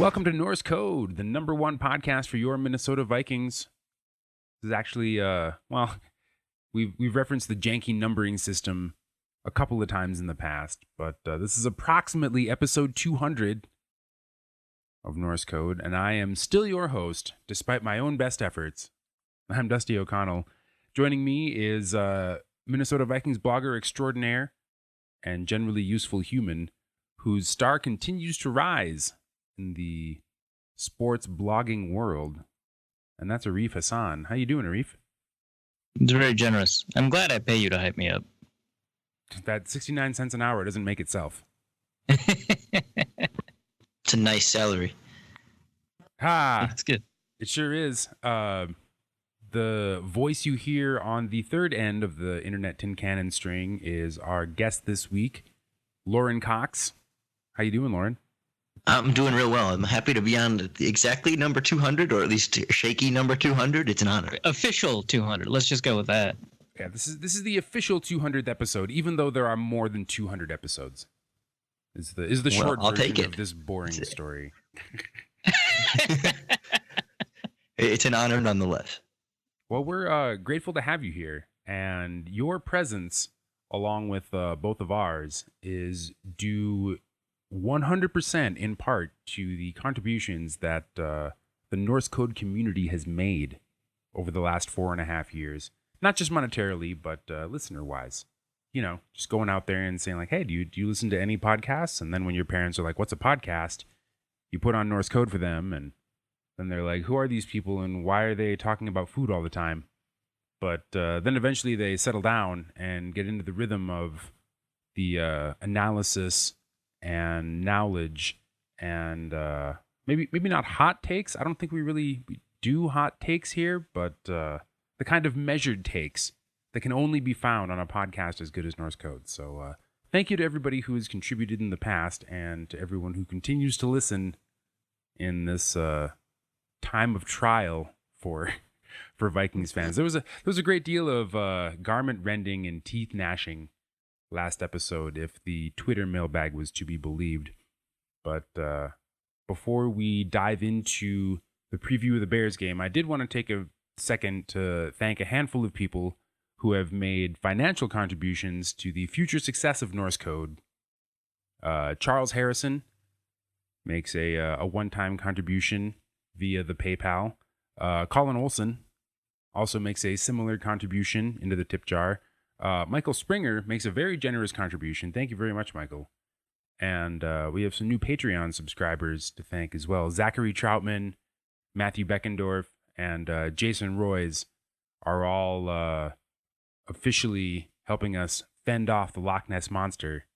Welcome to Norse Code, the number one podcast for your Minnesota Vikings. This is actually, we've referenced the janky numbering system a couple of times in the past, but this is approximately episode 200 of Norse Code, and I am still your host, despite my own best efforts. I'm Dusty O'Connell. Joining me is Minnesota Vikings blogger extraordinaire and generally useful human whose star continues to rise in the sports blogging world, and that's Arif Hassan. How you doing, Arif? It's very generous. I'm glad I pay you to hype me up. That 69 cents an hour doesn't make itself. It's a nice salary. That's good. It sure is. The voice you hear on the third end of the internet tin cannon string is our guest this week, Lorin Cox. How you doing, Lorin? I'm doing real well. I'm happy to be on exactly number 200, or at least shaky number 200. It's an honor. Official 200. Let's just go with that. Yeah, this is the official 200th episode, even though there are more than 200 episodes. Is the short version of this boring story. It's an honor nonetheless. Well, we're grateful to have you here, and your presence, along with both of ours, is due 100% in part to the contributions that the Norse Code community has made over the last 4.5 years. Not just monetarily, but listener-wise. You know, just going out there and saying like, hey, do you listen to any podcasts? And then when your parents are like, what's a podcast? You put on Norse Code for them, and then they're like, who are these people and why are they talking about food all the time? But then eventually they settle down and get into the rhythm of the analysis and knowledge and maybe not hot takes. I don't think we do hot takes here, but the kind of measured takes that can only be found on a podcast as good as Norse Code. So thank you to everybody who has contributed in the past and to everyone who continues to listen in this time of trial for Vikings fans. There was a great deal of garment rending and teeth gnashing last episode, if the Twitter mailbag was to be believed. But before we dive into the preview of the Bears game, I did want to take a second to thank a handful of people who have made financial contributions to the future success of Norse Code. Charles Harrison makes a one-time contribution via the PayPal. Colin Olson also makes a similar contribution into the tip jar. Michael Springer makes a very generous contribution. Thank you very much, Michael. And we have some new Patreon subscribers to thank as well. Zachary Troutman, Matthew Beckendorf, and Jason Royes are all officially helping us fend off the Loch Ness Monster,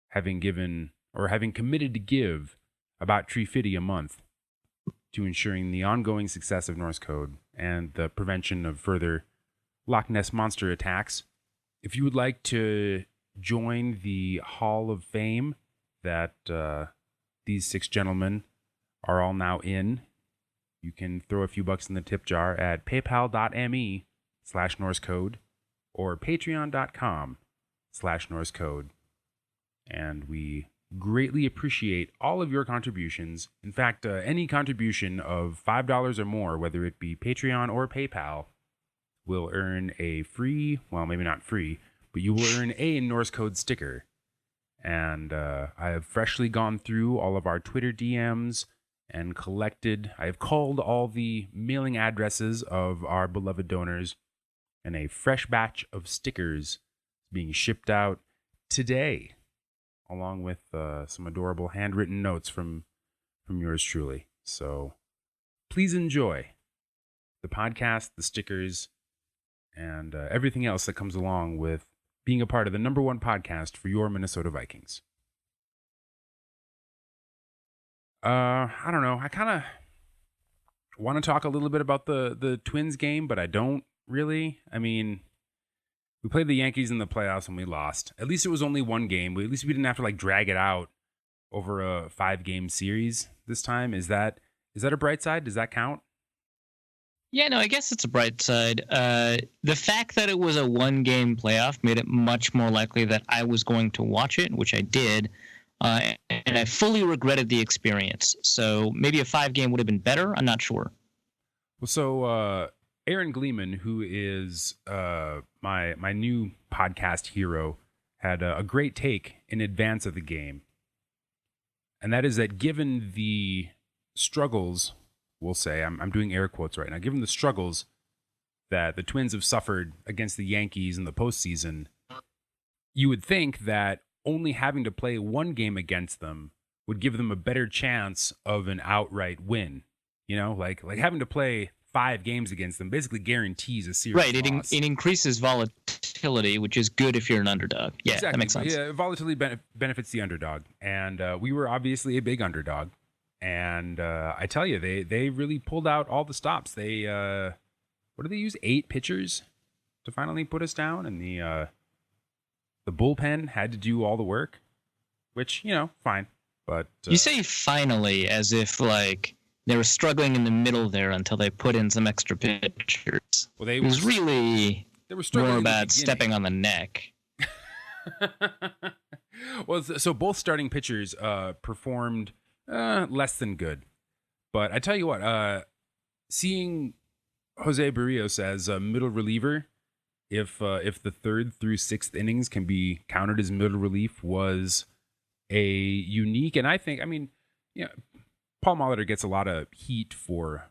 having committed to give about $350 a month to ensuring the ongoing success of Norse Code and the prevention of further Loch Ness Monster attacks. If you would like to join the Hall of Fame that these six gentlemen are all now in, you can throw a few bucks in the tip jar at paypal.me/NorseCode or patreon.com/NorseCode. And we greatly appreciate all of your contributions. In fact, any contribution of $5 or more, whether it be Patreon or PayPal, will earn a free, well, maybe not free, but you will earn a Norse Code sticker. And I have freshly gone through all of our Twitter DMs and I have called all the mailing addresses of our beloved donors, and a fresh batch of stickers being shipped out today, along with some adorable handwritten notes from yours truly. So please enjoy the podcast, the stickers, and everything else that comes along with being a part of the number one podcast for your Minnesota Vikings. I don't know. I kind of want to talk a little bit about the Twins game, but I don't really. I mean, we played the Yankees in the playoffs and we lost. At least it was only one game. At least we didn't have to drag it out over a 5-game series this time. Is that a bright side? Does that count? Yeah, no, I guess it's a bright side. The fact that it was a 1-game playoff made it much more likely that I was going to watch it, which I did. and I fully regretted the experience. So maybe a 5-game would have been better. I'm not sure. Well, so Aaron Gleeman, who is my new podcast hero, had a great take in advance of the game. And that is that given the struggles, we'll say, I'm doing air quotes right now, given the struggles that the Twins have suffered against the Yankees in the postseason, you would think that only having to play one game against them would give them a better chance of an outright win. You know, like having to play 5 games against them basically guarantees a series loss. It increases volatility, which is good if you're an underdog. Yeah, exactly. That makes sense. Yeah, volatility benefits the underdog. And we were obviously a big underdog. And I tell you, they really pulled out all the stops. They, what did they use? 8 pitchers to finally put us down. And the bullpen had to do all the work, which, fine. But you say finally as if like they were struggling in the middle there until they put in some extra pitchers. Well, it was really more about stepping on the neck. Well, so both starting pitchers performed less than good. But I tell you what, seeing Jose Barrios as a middle reliever, if the 3rd through 6th innings can be counted as middle relief, was a unique, and I think, Paul Molitor gets a lot of heat for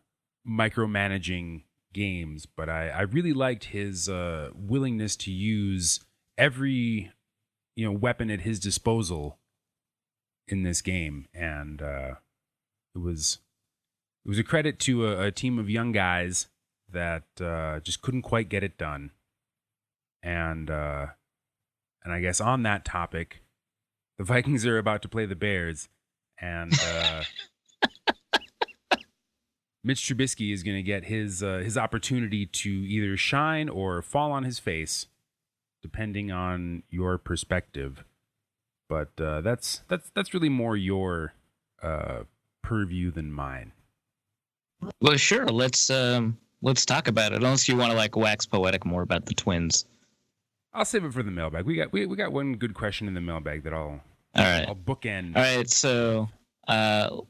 micromanaging games, but I really liked his willingness to use every weapon at his disposal in this game, and it was a credit to a team of young guys that just couldn't quite get it done. And I guess on that topic, the Vikings are about to play the Bears, and Mitch Trubisky is going to get his opportunity to either shine or fall on his face, depending on your perspective. But that's really more your purview than mine. Well, sure. Let's talk about it. Unless you want to like wax poetic more about the Twins. I'll save it for the mailbag. We got one good question in the mailbag that I'll bookend. All right, so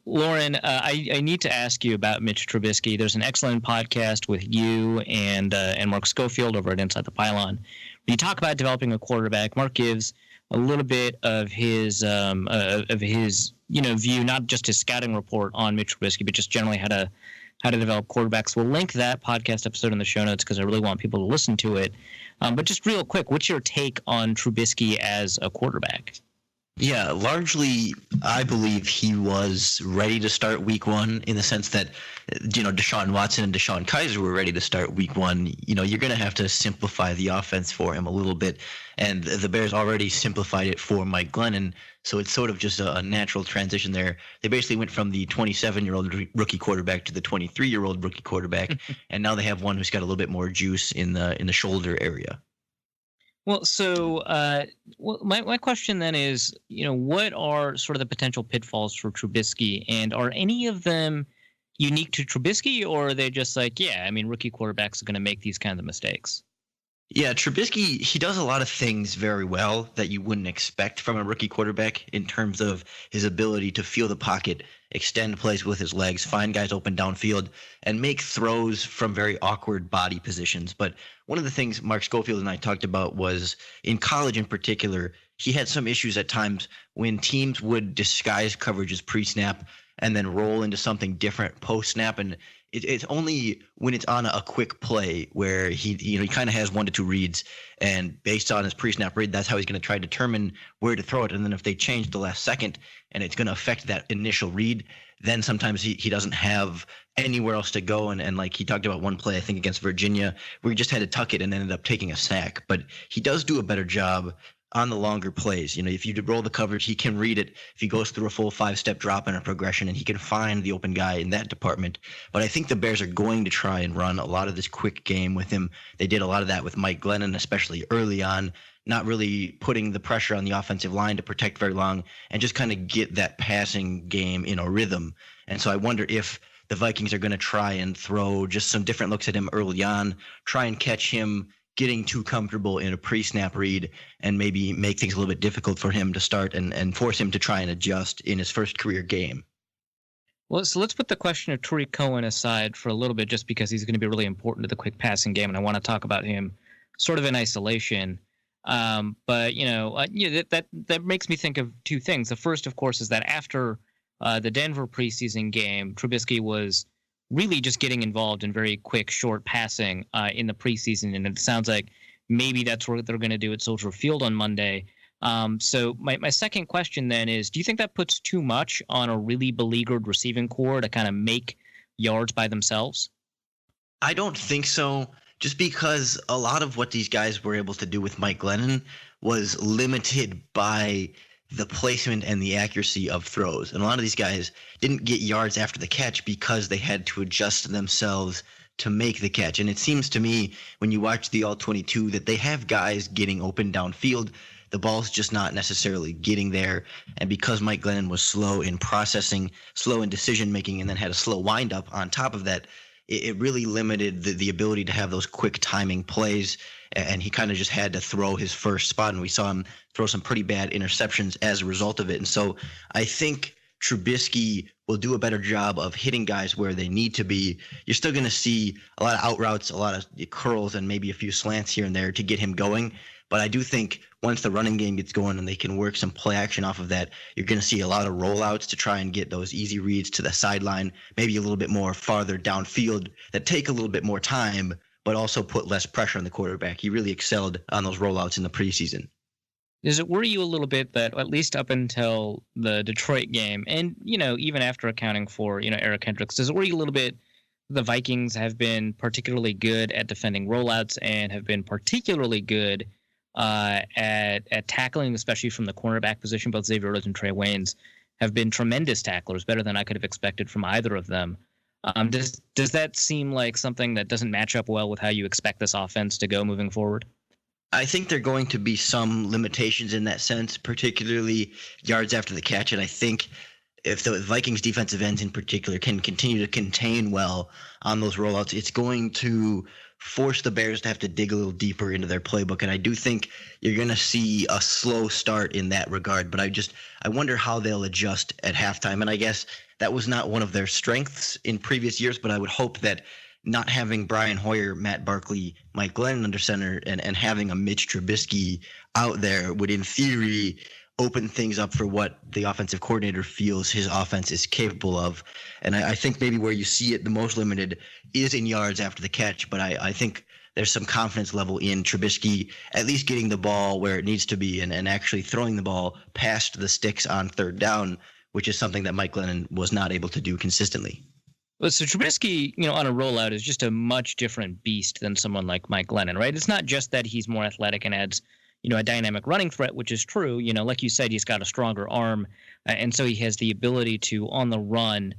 Lorin, I need to ask you about Mitch Trubisky. There's an excellent podcast with you and Mark Schofield over at Inside the Pylon. When you talk about developing a quarterback, Mark gives a little bit of his view, not just his scouting report on Mitch Trubisky, but just generally how to develop quarterbacks. We'll link that podcast episode in the show notes because I really want people to listen to it. But just real quick, what's your take on Trubisky as a quarterback? Yeah, largely, I believe he was ready to start week 1 in the sense that, Deshaun Watson and Deshaun Kaiser were ready to start week 1. You're going to have to simplify the offense for him a little bit. And the Bears already simplified it for Mike Glennon. So it's sort of just a natural transition there. They basically went from the 27-year-old rookie quarterback to the 23-year-old rookie quarterback. And now they have one who's got a little bit more juice in the shoulder area. Well, so my question then is, what are sort of the potential pitfalls for Trubisky, and are any of them unique to Trubisky, or are they just like, rookie quarterbacks are going to make these kinds of mistakes? Yeah, Trubisky, he does a lot of things very well that you wouldn't expect from a rookie quarterback in terms of his ability to feel the pocket, extend plays with his legs, find guys open downfield, and make throws from very awkward body positions. But one of the things Mark Schofield and I talked about was in college in particular, he had some issues at times when teams would disguise coverages pre-snap and then roll into something different post-snap. And it's only when it's on a quick play where he kind of has 1 to 2 reads, and based on his pre-snap read, that's how he's going to try to determine where to throw it. And then if they change the last second and it's going to affect that initial read, then sometimes he doesn't have anywhere else to go. And like he talked about one play, I think against Virginia, where he just had to tuck it and ended up taking a sack. But he does do a better job on the longer plays. If you roll the coverage, he can read it. If he goes through a full 5-step drop in a progression, and he can find the open guy in that department. But I think the Bears are going to try and run a lot of this quick game with him. They did a lot of that with Mike Glennon, especially early on, not really putting the pressure on the offensive line to protect very long and just kind of get that passing game in a rhythm. And so I wonder if the Vikings are going to try and throw just some different looks at him early on, try and catch him getting too comfortable in a pre-snap read and maybe make things a little bit difficult for him to start and force him to try and adjust in his first career game. Well, so let's put the question of Tariq Cohen aside for a little bit, just because he's going to be really important to the quick passing game, and I want to talk about him sort of in isolation. But that makes me think of two things. The first, of course, is that after the Denver preseason game, Trubisky was really just getting involved in very quick, short passing in the preseason, and it sounds like maybe that's what they're going to do at Soldier Field on Monday. So my second question then is, do you think that puts too much on a really beleaguered receiving core to kind of make yards by themselves? I don't think so, just because a lot of what these guys were able to do with Mike Glennon was limited by the placement and the accuracy of throws. And a lot of these guys didn't get yards after the catch because they had to adjust themselves to make the catch. And it seems to me when you watch the All-22 that they have guys getting open downfield. The ball's just not necessarily getting there. And because Mike Glennon was slow in processing, slow in decision-making, and then had a slow windup on top of that, it really limited the ability to have those quick timing plays. And he kind of just had to throw his first spot. And we saw him throw some pretty bad interceptions as a result of it. And so I think Trubisky will do a better job of hitting guys where they need to be. You're still going to see a lot of out routes, a lot of curls, and maybe a few slants here and there to get him going. But I do think once the running game gets going and they can work some play action off of that, you're going to see a lot of rollouts to try and get those easy reads to the sideline, maybe a little bit more farther downfield that take a little bit more time, but also put less pressure on the quarterback. He really excelled on those rollouts in the preseason. Does it worry you a little bit that at least up until the Detroit game, and even after accounting for Eric Hendricks, does it worry you a little bit the Vikings have been particularly good at defending rollouts and have been particularly good at tackling, especially from the cornerback position? Both Xavier Rhodes and Trey Waynes have been tremendous tacklers, better than I could have expected from either of them. Does that seem like something that doesn't match up well with how you expect this offense to go moving forward? I think there are going to be some limitations in that sense, particularly yards after the catch. And I think if the Vikings defensive ends in particular can continue to contain well on those rollouts, it's going to force the Bears to have to dig a little deeper into their playbook. And I do think you're going to see a slow start in that regard. But I wonder how they'll adjust at halftime. And I guess that was not one of their strengths in previous years, but I would hope that not having Brian Hoyer, Matt Barkley, Mike Glennon under center, and having a Mitch Trubisky out there would, in theory, open things up for what the offensive coordinator feels his offense is capable of. And I think maybe where you see it the most limited is in yards after the catch, but I think there's some confidence level in Trubisky at least getting the ball where it needs to be and actually throwing the ball past the sticks on third down, which is something that Mike Glennon was not able to do consistently. Well, so Trubisky, on a rollout is just a much different beast than someone like Mike Glennon, right? It's not just that he's more athletic and adds, a dynamic running threat, which is true. Like you said, he's got a stronger arm, and so he has the ability to, on the run,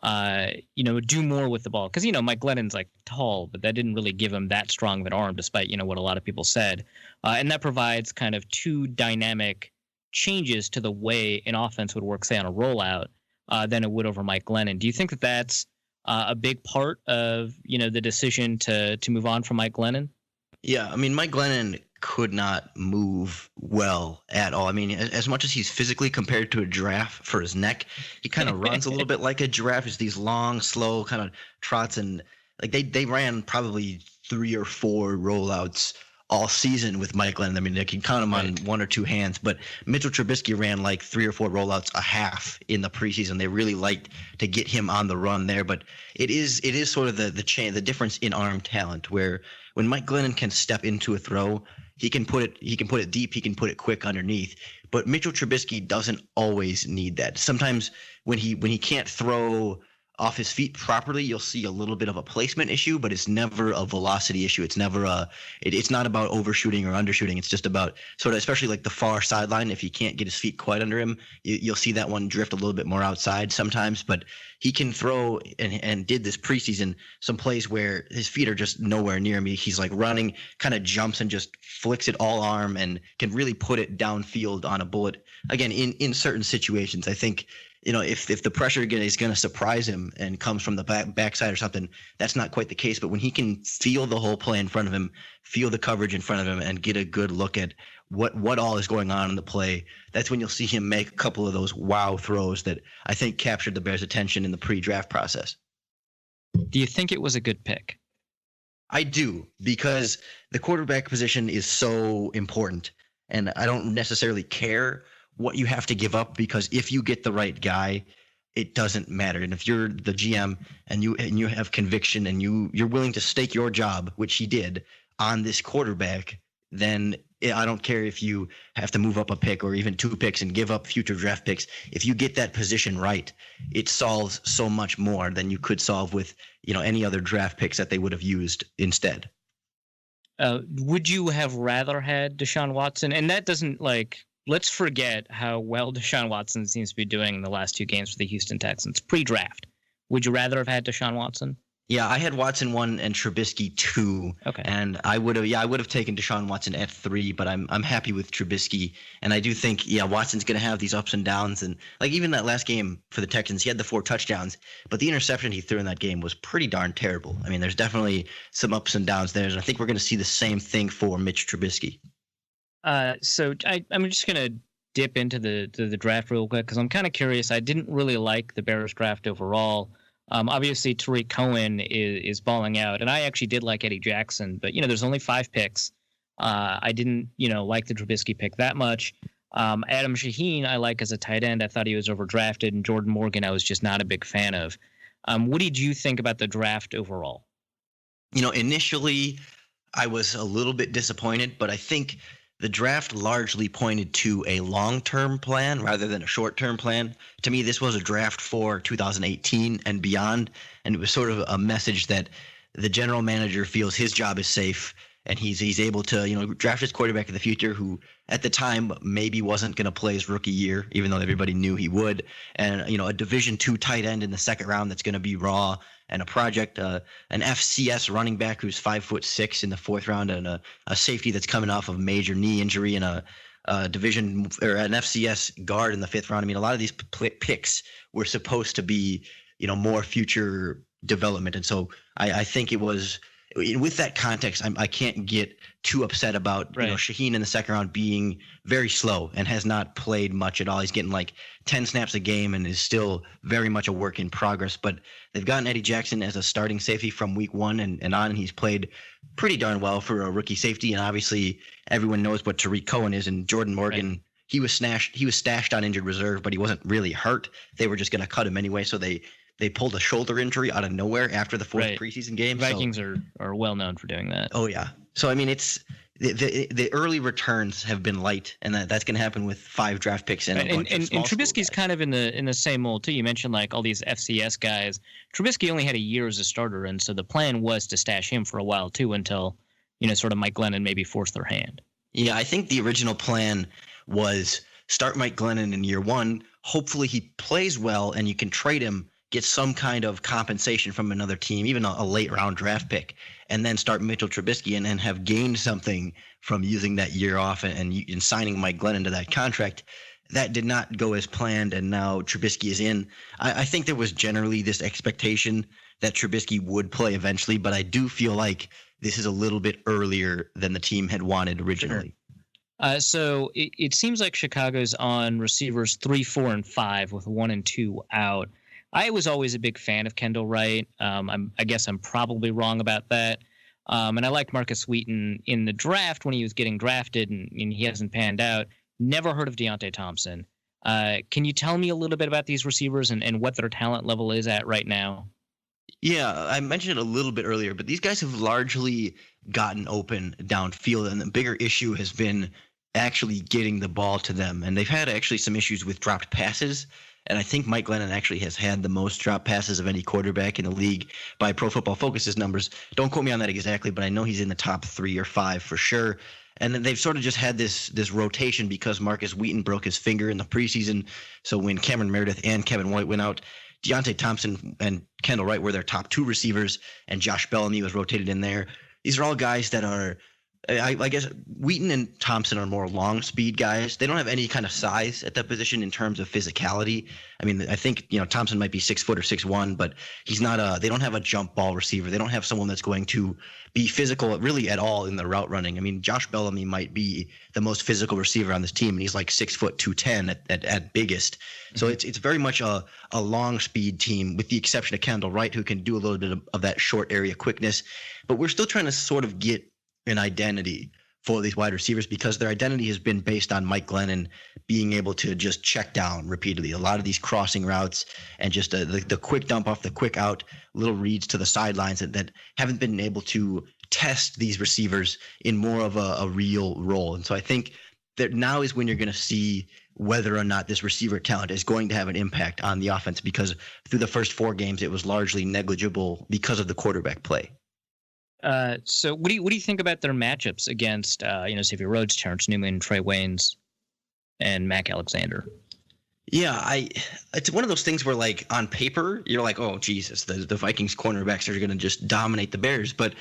do more with the ball. Because, Mike Glennon's like tall, but that didn't really give him that strong of an arm, despite, what a lot of people said. And that provides kind of two dynamic changes to the way an offense would work, say, on a rollout, than it would over Mike Glennon. Do you think that that's a big part of, the decision to move on from Mike Glennon? Yeah, I mean, Mike Glennon could not move well at all. I mean, as much as he's physically compared to a giraffe for his neck, he kind of runs a little bit like a giraffe. It's these long, slow kind of trots, and like they ran probably 3 or 4 rollouts all season with Mike Glennon. I mean, they can count them on one or two hands, but Mitchell Trubisky ran like 3 or 4 rollouts a half in the preseason. They really liked to get him on the run there, but it is sort of the difference in arm talent, where when Mike Glennon can step into a throw, he can put it deep, he can put it quick underneath. But Mitchell Trubisky doesn't always need that. Sometimes when he can't throw off his feet properly, you'll see a little bit of a placement issue, but it's never a velocity issue. It's never it's not about overshooting or undershooting. It's just about sort of, especially like the far sideline. If he can't get his feet quite under him, you'll see that one drift a little bit more outside sometimes. But he can throw and did this preseason some plays where his feet are just nowhere near me. He's like running, kind of jumps and just flicks it all arm and can really put it downfield on a bullet. Again, in certain situations, I think if the pressure is going to surprise him and comes from the backside or something, that's not quite the case. But when he can feel the whole play in front of him, feel the coverage in front of him, and get a good look at what all is going on in the play, that's when you'll see him make a couple of those wow throws that I think captured the Bears' attention in the pre-draft process. Do you think it was a good pick? I do, because the quarterback position is so important, and I don't necessarily care what you have to give up, because if you get the right guy, it doesn't matter. And if you're the GM and you have conviction and you're willing to stake your job, which he did, on this quarterback, then I don't care if you have to move up a pick or even 2 picks and give up future draft picks. If you get that position right, it solves so much more than you could solve with any other draft picks that they would have used instead. Would you have rather had Deshaun Watson? And that doesn't let's forget how well Deshaun Watson seems to be doing in the last 2 games for the Houston Texans pre-draft. Would you rather have had Deshaun Watson? Yeah, I had Watson 1 and Trubisky 2. Okay. And I would have taken Deshaun Watson at 3, but I'm happy with Trubisky. And I do think, Watson's going to have these ups and downs. And even that last game for the Texans, he had the 4 touchdowns, but the interception he threw in that game was pretty darn terrible. I mean, there's definitely some ups and downs there. And I think we're going to see the same thing for Mitch Trubisky. So I'm just going to dip into the draft real quick because I'm kind of curious. I didn't really like the Bears draft overall. Obviously, Tariq Cohen is balling out, and I actually did like Eddie Jackson, but there's only 5 picks. I didn't like the Trubisky pick that much. Adam Shaheen I like as a tight end. I thought he was overdrafted, and Jordan Morgan I was just not a big fan of. What did you think about the draft overall? Initially I was a little bit disappointed, but I think the draft largely pointed to a long-term plan rather than a short-term plan. To me, this was a draft for 2018 and beyond, and it was sort of a message that the general manager feels his job is safe, and he's able to draft his quarterback in the future, who at the time maybe wasn't going to play his rookie year, even though everybody knew he would, and a Division II tight end in the second round that's going to be raw, and a project, an FCS running back who's 5'6" in the 4th round, and a safety that's coming off of a major knee injury, and a division or an FCS guard in the 5th round. I mean, a lot of these picks were supposed to be more future development, and so I think it was. With that context, I can't get too upset about Shaheen in the second round being very slow and has not played much at all. He's getting 10 snaps a game and is still very much a work in progress. But they've gotten Eddie Jackson as a starting safety from week 1 and on. He's played pretty darn well for a rookie safety. And obviously, everyone knows what Tariq Cohen is. And Jordan Morgan, right. He was stashed on injured reserve, but he wasn't really hurt. They were just going to cut him anyway, so they pulled a shoulder injury out of nowhere after the 4th preseason game. Vikings are well known for doing that. Oh yeah. So I mean, it's the early returns have been light, and that's going to happen with 5 draft picks and Trubisky's kind of in the same mold too. You mentioned all these FCS guys. Trubisky only had a year as a starter, and so the plan was to stash him for a while too until sort of Mike Glennon maybe forced their hand. Yeah, I think the original plan was start Mike Glennon in year 1. Hopefully he plays well, and you can trade him. Get some kind of compensation from another team, even a late round draft pick, and then start Mitchell Trubisky and have gained something from using that year off and signing Mike Glennon to that contract. That did not go as planned, and now Trubisky is in. I think there was generally this expectation that Trubisky would play eventually, but I do feel like this is a little bit earlier than the team had wanted originally. Sure. So it seems like Chicago's on receivers 3, 4, and 5 with 1 and 2 out. I was always a big fan of Kendall Wright. I guess I'm probably wrong about that. And I liked Marcus Wheaton in the draft when he was getting drafted, and he hasn't panned out. Never heard of Deontay Thompson. Can you tell me a little bit about these receivers and what their talent level is at right now? Yeah, I mentioned it a little bit earlier, but these guys have largely gotten open downfield, and the bigger issue has been actually getting the ball to them. And they've had actually some issues with dropped passes. And I think Mike Glennon actually has had the most drop passes of any quarterback in the league by Pro Football Focus's numbers. Don't quote me on that exactly, but I know he's in the top 3 or 5 for sure. And then they've sort of just had this rotation because Marcus Wheaton broke his finger in the preseason. So when Cameron Meredith and Kevin White went out, Deontay Thompson and Kendall Wright were their top 2 receivers, and Josh Bellamy was rotated in there. These are all guys that are I guess Wheaton and Thompson are more long speed guys. They don't have any kind of size at that position in terms of physicality. I mean, I think, Thompson might be 6 foot or 6'1", but he's not they don't have a jump ball receiver. They don't have someone that's going to be physical really at all in the route running. I mean, Josh Bellamy might be the most physical receiver on this team, and he's like 6 foot 210 at biggest. So it's very much a long speed team, with the exception of Kendall Wright, who can do a little bit of that short area quickness. But we're still trying to sort of get an identity for these wide receivers, because their identity has been based on Mike Glennon being able to just check down repeatedly. A lot of these crossing routes and just the quick dump off, the quick out, little reads to the sidelines that haven't been able to test these receivers in more of a real role. And so I think that now is when you're going to see whether or not this receiver talent is going to have an impact on the offense, because through the first 4 games, it was largely negligible because of the quarterback play. So what do you think about their matchups against Xavier Rhodes, Terrence Newman, Trey Waynes, and Mac Alexander? Yeah, it's one of those things where, like, on paper, you're like, oh, Jesus, the Vikings cornerbacks are going to just dominate the Bears. But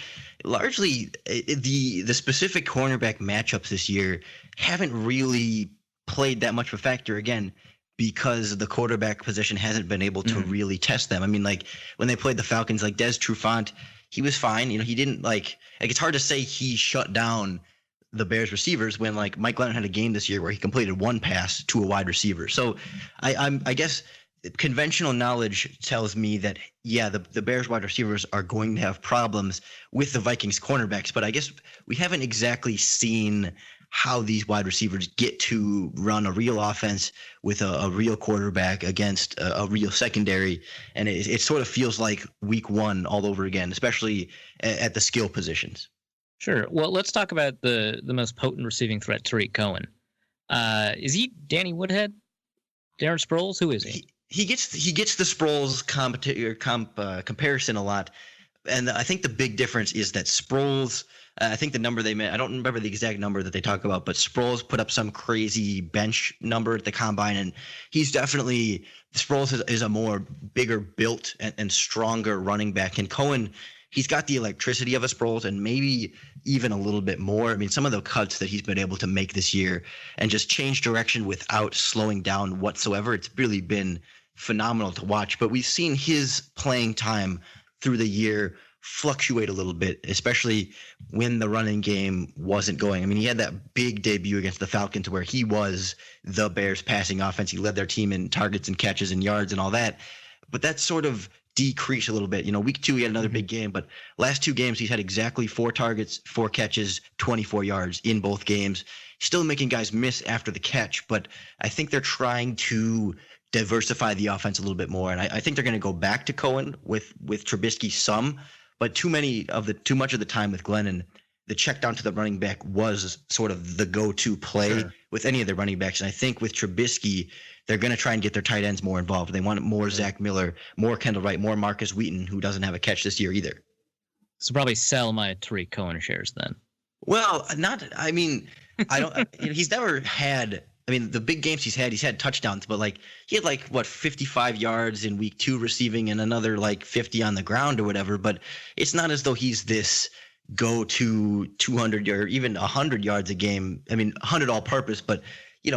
largely, the specific cornerback matchups this year haven't really played that much of a factor, again, because the quarterback position hasn't been able to really test them. I mean, like, when they played the Falcons, like, Des Trufant, he was fine. He didn't like it's hard to say he shut down the Bears receivers when, like, Mike Glennon had a game this year where he completed 1 pass to a wide receiver. So I guess conventional knowledge tells me that, yeah, the Bears wide receivers are going to have problems with the Vikings cornerbacks, but I guess we haven't exactly seen how these wide receivers get to run a real offense with a real quarterback against a real secondary. And it sort of feels like week 1 all over again, especially at the skill positions. Sure. Well, let's talk about the most potent receiving threat, Tariq Cohen. Is he Danny Woodhead? Darren Sproles? Who is he? He gets the Sproles comparison a lot. And I think the big difference is that Sproles, I think the number they meant, I don't remember the exact number that they talk about, but Sproles put up some crazy bench number at the combine, and he's definitely, Sproles is a more bigger built and stronger running back. And Cohen, he's got the electricity of a Sproles and maybe even a little bit more. I mean, some of the cuts that he's been able to make this year and just change direction without slowing down whatsoever, it's really been phenomenal to watch. But we've seen his playing time through the year fluctuate a little bit, especially when the running game wasn't going. I mean, he had that big debut against the Falcons where he was the Bears passing offense. He led their team in targets and catches and yards and all that. But that sort of decreased a little bit. Week 2, he had another big game, but last 2 games, he's had exactly 4 targets, 4 catches, 24 yards in both games. Still making guys miss after the catch, but I think they're trying to diversify the offense a little bit more. And I think they're going to go back to Cohen with Trubisky some, but too much of the time with Glennon, the check down to the running back was sort of the go-to play with any of the running backs. And I think with Trubisky, they're going to try and get their tight ends more involved. They want more Zach Miller, more Kendall Wright, more Marcus Wheaton, who doesn't have a catch this year either. So probably sell my Tariq Cohen shares then. Well, I don't, he's never had, the big games he's had touchdowns, but he had 55 yards in week 2 receiving and another 50 on the ground or whatever. But it's not as though he's this go to 200 or even 100 yards a game. 100 all purpose, but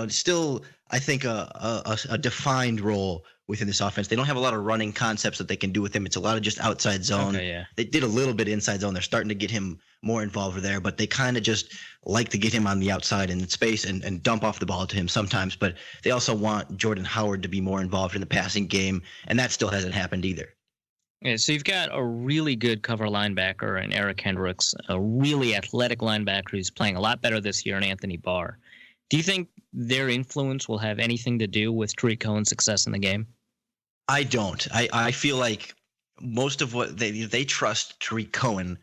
still, I think a defined role within this offense. They don't have a lot of running concepts that they can do with him. It's a lot of just outside zone. Okay, yeah. They did a little bit inside zone. They're starting to get him more involved there, but they kind of just like to get him on the outside in space and dump off the ball to him sometimes. But they also want Jordan Howard to be more involved in the passing game, and that still hasn't happened either. Yeah, so you've got a really good cover linebacker in Eric Hendricks, a really athletic linebacker who's playing a lot better this year in Anthony Barr. Do you think their influence will have anything to do with Tariq Cohen's success in the game? I don't. I feel like most of what they trust Tariq Cohen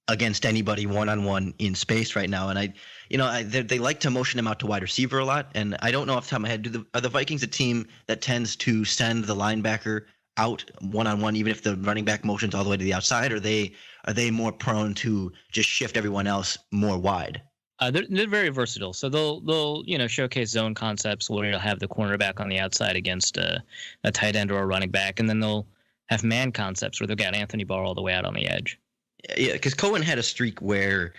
against anybody one-on-one in space right now. And they like to motion him out to wide receiver a lot. And I don't know off the top of my head, are the Vikings a team that tends to send the linebacker out one-on-one, even if the running back motions all the way to the outside? Or are they more prone to just shift everyone else more wide? They're very versatile, so they'll showcase zone concepts where you'll have the cornerback on the outside against a tight end or a running back, and then they'll have man concepts where they'll get Anthony Barr all the way out on the edge. Yeah, because Cohen had a streak where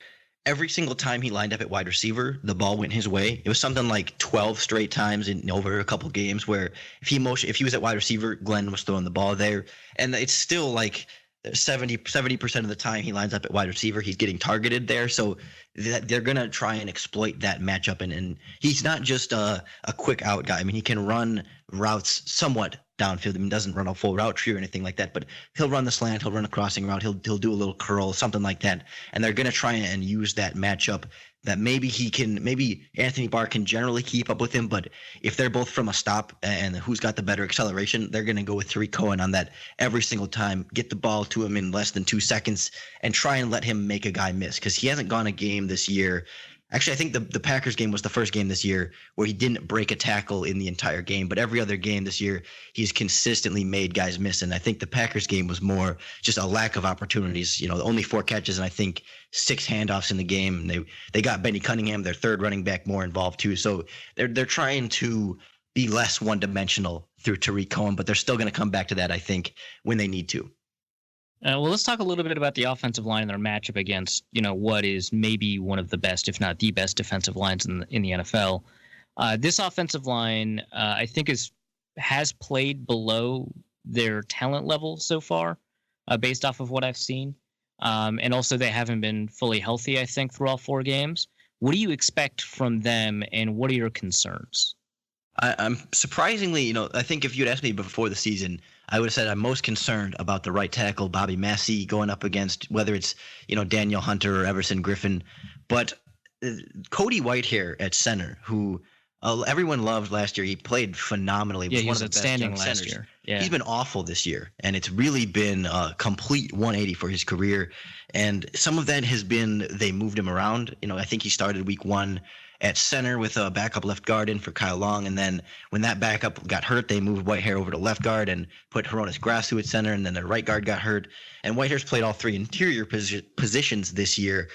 every single time he lined up at wide receiver, the ball went his way. It was something like 12 straight times in over a couple games where if he was at wide receiver, Glenn was throwing the ball there. And it's still like 70% of the time he lines up at wide receiver, he's getting targeted there. So they're going to try and exploit that matchup. And he's not just a quick out guy. I mean, he can run routes somewhat downfield. I mean, doesn't run a full route tree or anything like that, but he'll run the slant, he'll run a crossing route, he'll do a little curl, something like that. And they're going to try and use that matchup that maybe Anthony Barr can generally keep up with him, but if they're both from a stop and who's got the better acceleration, they're going to go with Tariq Cohen on that every single time, get the ball to him in less than 2 seconds and try and let him make a guy miss, because he hasn't gone a game this year. Actually, I think the Packers game was the first game this year where he didn't break a tackle in the entire game. But every other game this year, he's consistently made guys miss. And I think the Packers game was more just a lack of opportunities. Only 4 catches and I think 6 handoffs in the game. They got Benny Cunningham, their third running back, more involved too. So they're trying to be less one-dimensional through Tariq Cohen, but they're still going to come back to that, I think, when they need to. Well, let's talk a little bit about the offensive line and their matchup against, what is maybe one of the best, if not the best, defensive lines in the NFL. This offensive line, I think, has played below their talent level so far, based off of what I've seen. And also, they haven't been fully healthy, I think, through all 4 games. What do you expect from them, and what are your concerns? I'm surprisingly, I think if you'd asked me before the season, I would have said I'm most concerned about the right tackle, Bobby Massey, going up against whether it's, Daniel Hunter or Everson Griffin. But Cody Whitehair at center, who everyone loved last year, he played phenomenally. Yeah, he was one of the outstanding best last centers. year. Yeah. He's been awful this year, and it's really been a complete 180 for his career. And some of that has been they moved him around. I think he started week 1 at center with a backup left guard in for Kyle Long. And then when that backup got hurt, they moved Whitehair over to left guard and put Hronis Grasu at center. And then their right guard got hurt. And Whitehair's played all 3 interior positions this year.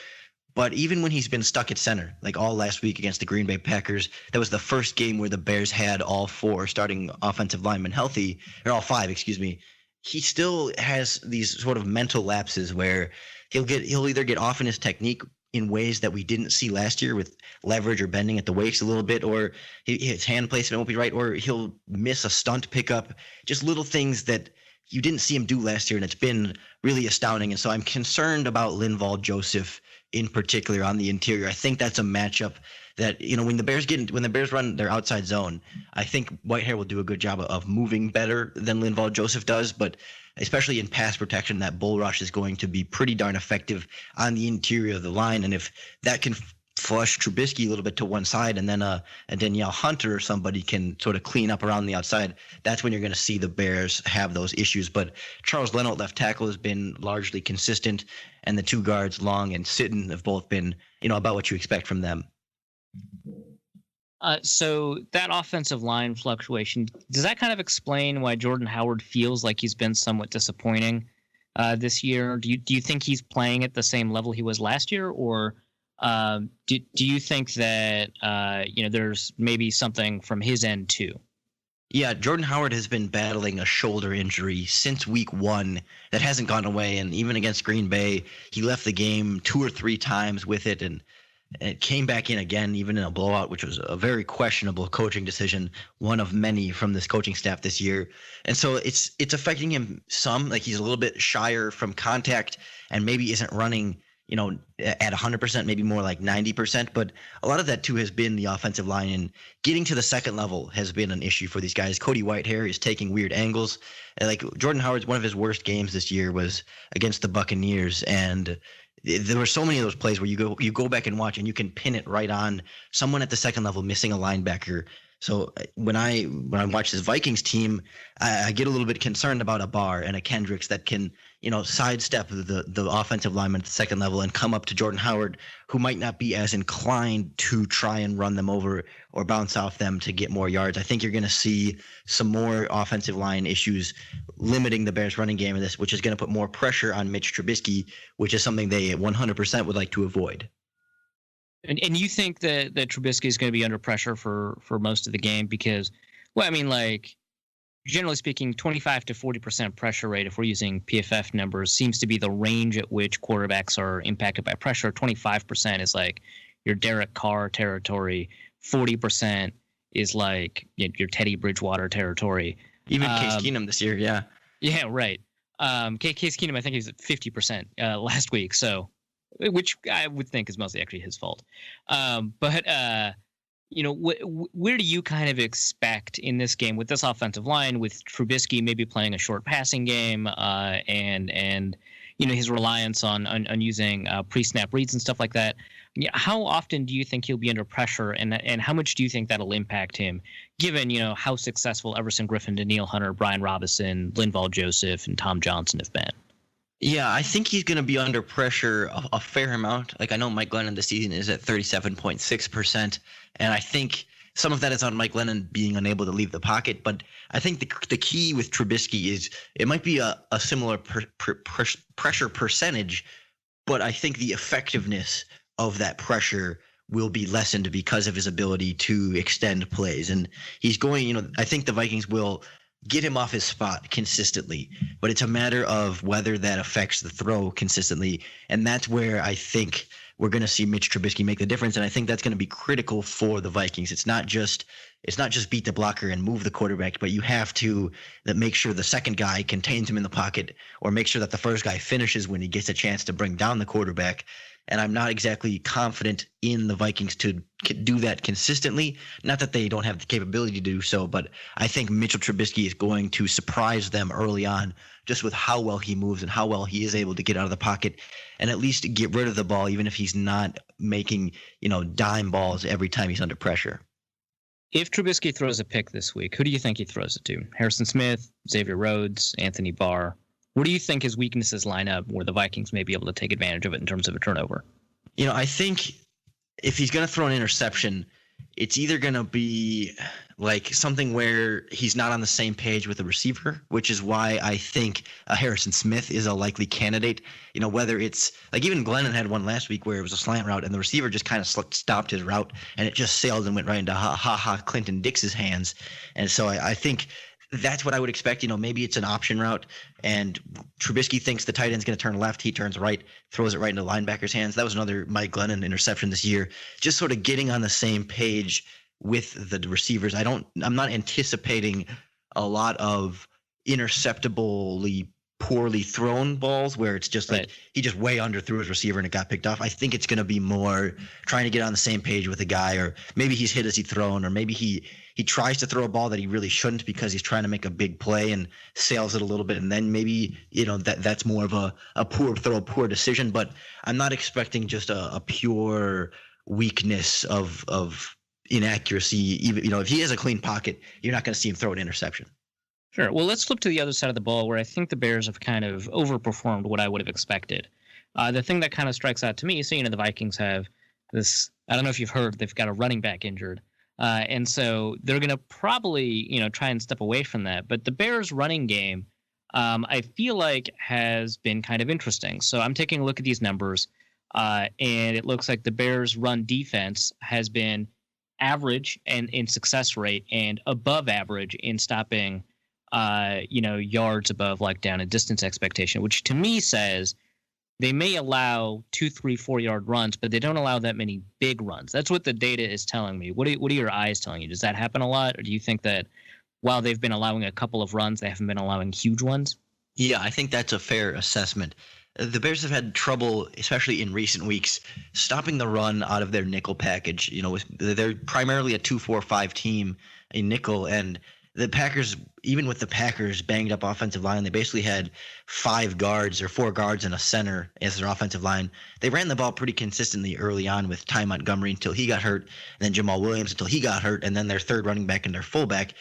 But even when he's been stuck at center, like all last week against the Green Bay Packers, that was the first game where the Bears had all 4 starting offensive linemen healthy, or all 5, excuse me. He still has these sort of mental lapses where he'll either get off in his technique in ways that we didn't see last year with leverage or bending at the waist a little bit, or his hand placement won't be right, or he'll miss a stunt pickup, just little things that you didn't see him do last year, and it's been really astounding. And so I'm concerned about Linval Joseph in particular on the interior. I think that's a matchup that, when the Bears run their outside zone, I think Whitehair will do a good job of moving better than Linval Joseph does, but especially in pass protection, that bull rush is going to be pretty darn effective on the interior of the line. And if that can flush Trubisky a little bit to one side, and then a Danielle Hunter or somebody can sort of clean up around the outside, that's when you're going to see the Bears have those issues. But Charles Leno at left tackle has been largely consistent, and the 2 guards, Long and Sitton, have both been, about what you expect from them. So that offensive line fluctuation, does that kind of explain why Jordan Howard feels like he's been somewhat disappointing this year? Do you think he's playing at the same level he was last year, or do you think that there's maybe something from his end too? Yeah, Jordan Howard has been battling a shoulder injury since week 1 that hasn't gone away, and even against Green Bay, he left the game 2 or 3 times with it, and it came back in again, even in a blowout, which was a very questionable coaching decision, one of many from this coaching staff this year. And so it's affecting him some. Like, he's a little bit shyer from contact and maybe isn't running, at 100%, maybe more like 90%. But a lot of that too has been the offensive line, and getting to the second level has been an issue for these guys. Cody Whitehair is taking weird angles. Like, Jordan Howard's one of his worst games this year was against the Buccaneers, and there were so many of those plays where you go back and watch and you can pin it right on someone at the second level missing a linebacker. So when I watch this Vikings team, I get a little bit concerned about a Barr and a Kendricks that can, sidestep the offensive lineman at the second level and come up to Jordan Howard, who might not be as inclined to try and run them over or bounce off them to get more yards. I think you're going to see some more offensive line issues limiting the Bears running game in this, which is going to put more pressure on Mitch Trubisky, which is something they 100% would like to avoid. And you think that Trubisky is going to be under pressure for most of the game because, generally speaking, 25 to 40% pressure rate, if we're using PFF numbers, seems to be the range at which quarterbacks are impacted by pressure. 25% is like your Derek Carr territory. 40% is like your Teddy Bridgewater territory. Even Case Keenum this year, yeah. Yeah, right. Case Keenum, I think he was at 50% last week, so which I would think is mostly actually his fault. But where do you kind of expect in this game with this offensive line, with Trubisky maybe playing a short passing game, and his reliance on using pre-snap reads and stuff like that? How often do you think he'll be under pressure, and how much do you think that'll impact him, given how successful Everson Griffin, Danielle Hunter, Brian Robinson, Linval Joseph, and Tom Johnson have been? Yeah, I think he's going to be under pressure a fair amount. Like, I know Mike Glennon this season is at 37.6%, and I think some of that is on Mike Glennon being unable to leave the pocket. But I think the key with Trubisky is it might be a similar pressure percentage, but I think the effectiveness of that pressure will be lessened because of his ability to extend plays. And he's going, I think the Vikings will get him off his spot consistently, but it's a matter of whether that affects the throw consistently. And that's where I think we're going to see Mitch Trubisky make the difference. And I think that's going to be critical for the Vikings. It's not just beat the blocker and move the quarterback, but you have to make sure the second guy contains him in the pocket, or make sure that the first guy finishes when he gets a chance to bring down the quarterback. And I'm not exactly confident in the Vikings to do that consistently. Not that they don't have the capability to do so, but I think Mitchell Trubisky is going to surprise them early on just with how well he moves and how well he is able to get out of the pocket and at least get rid of the ball, even if he's not making, dime balls every time he's under pressure. If Trubisky throws a pick this week, who do you think he throws it to? Harrison Smith, Xavier Rhodes, Anthony Barr? Where do you think his weaknesses line up where the Vikings may be able to take advantage of it in terms of a turnover? I think if he's going to throw an interception, it's either going to be like something where he's not on the same page with the receiver, which is why I think Harrison Smith is a likely candidate. Whether it's like even Glennon had one last week where it was a slant route and the receiver just kind of stopped his route and it just sailed and went right into Clinton Dix's hands. And so I think that's what I would expect. Maybe it's an option route and Trubisky thinks the tight end's going to turn left. He turns right, throws it right into the linebacker's hands. That was another Mike Glennon interception this year. Just sort of getting on the same page with the receivers. I'm not anticipating a lot of interceptably poorly thrown balls where it's just like he just way underthrew his receiver and it got picked off. I think it's going to be more trying to get on the same page with a guy, or maybe he's hit as he's thrown, or maybe he tries to throw a ball that he really shouldn't because he's trying to make a big play and sails it a little bit. And then maybe, that's more of a poor throw, a poor decision. But I'm not expecting just a pure weakness of inaccuracy. Even, if he has a clean pocket, you're not going to see him throw an interception. Sure. Well, let's flip to the other side of the ball where I think the Bears have kind of overperformed what I would have expected. The thing that kind of strikes out to me, so, the Vikings have this, I don't know if you've heard, they've got a running back injured. And so they're going to probably, try and step away from that. But the Bears running game, I feel like has been kind of interesting. So I'm taking a look at these numbers, and it looks like the Bears run defense has been average and in success rate and above average in stopping yards above like down and distance expectation, which to me says they may allow 2, 3, 4 yard runs, but they don't allow that many big runs. That's what the data is telling me. What are your eyes telling you? Does that happen a lot? Or do you think that while they've been allowing a couple of runs, they haven't been allowing huge ones? Yeah, I think that's a fair assessment. The Bears have had trouble, especially in recent weeks, stopping the run out of their nickel package. They're primarily a 2-4-5 team in nickel, and the Packers, even with the Packers' banged up offensive line, they basically had 5 guards or 4 guards and a center as their offensive line. They ran the ball pretty consistently early on with Ty Montgomery until he got hurt, and then Jamal Williams until he got hurt, and then their third running back and their fullback,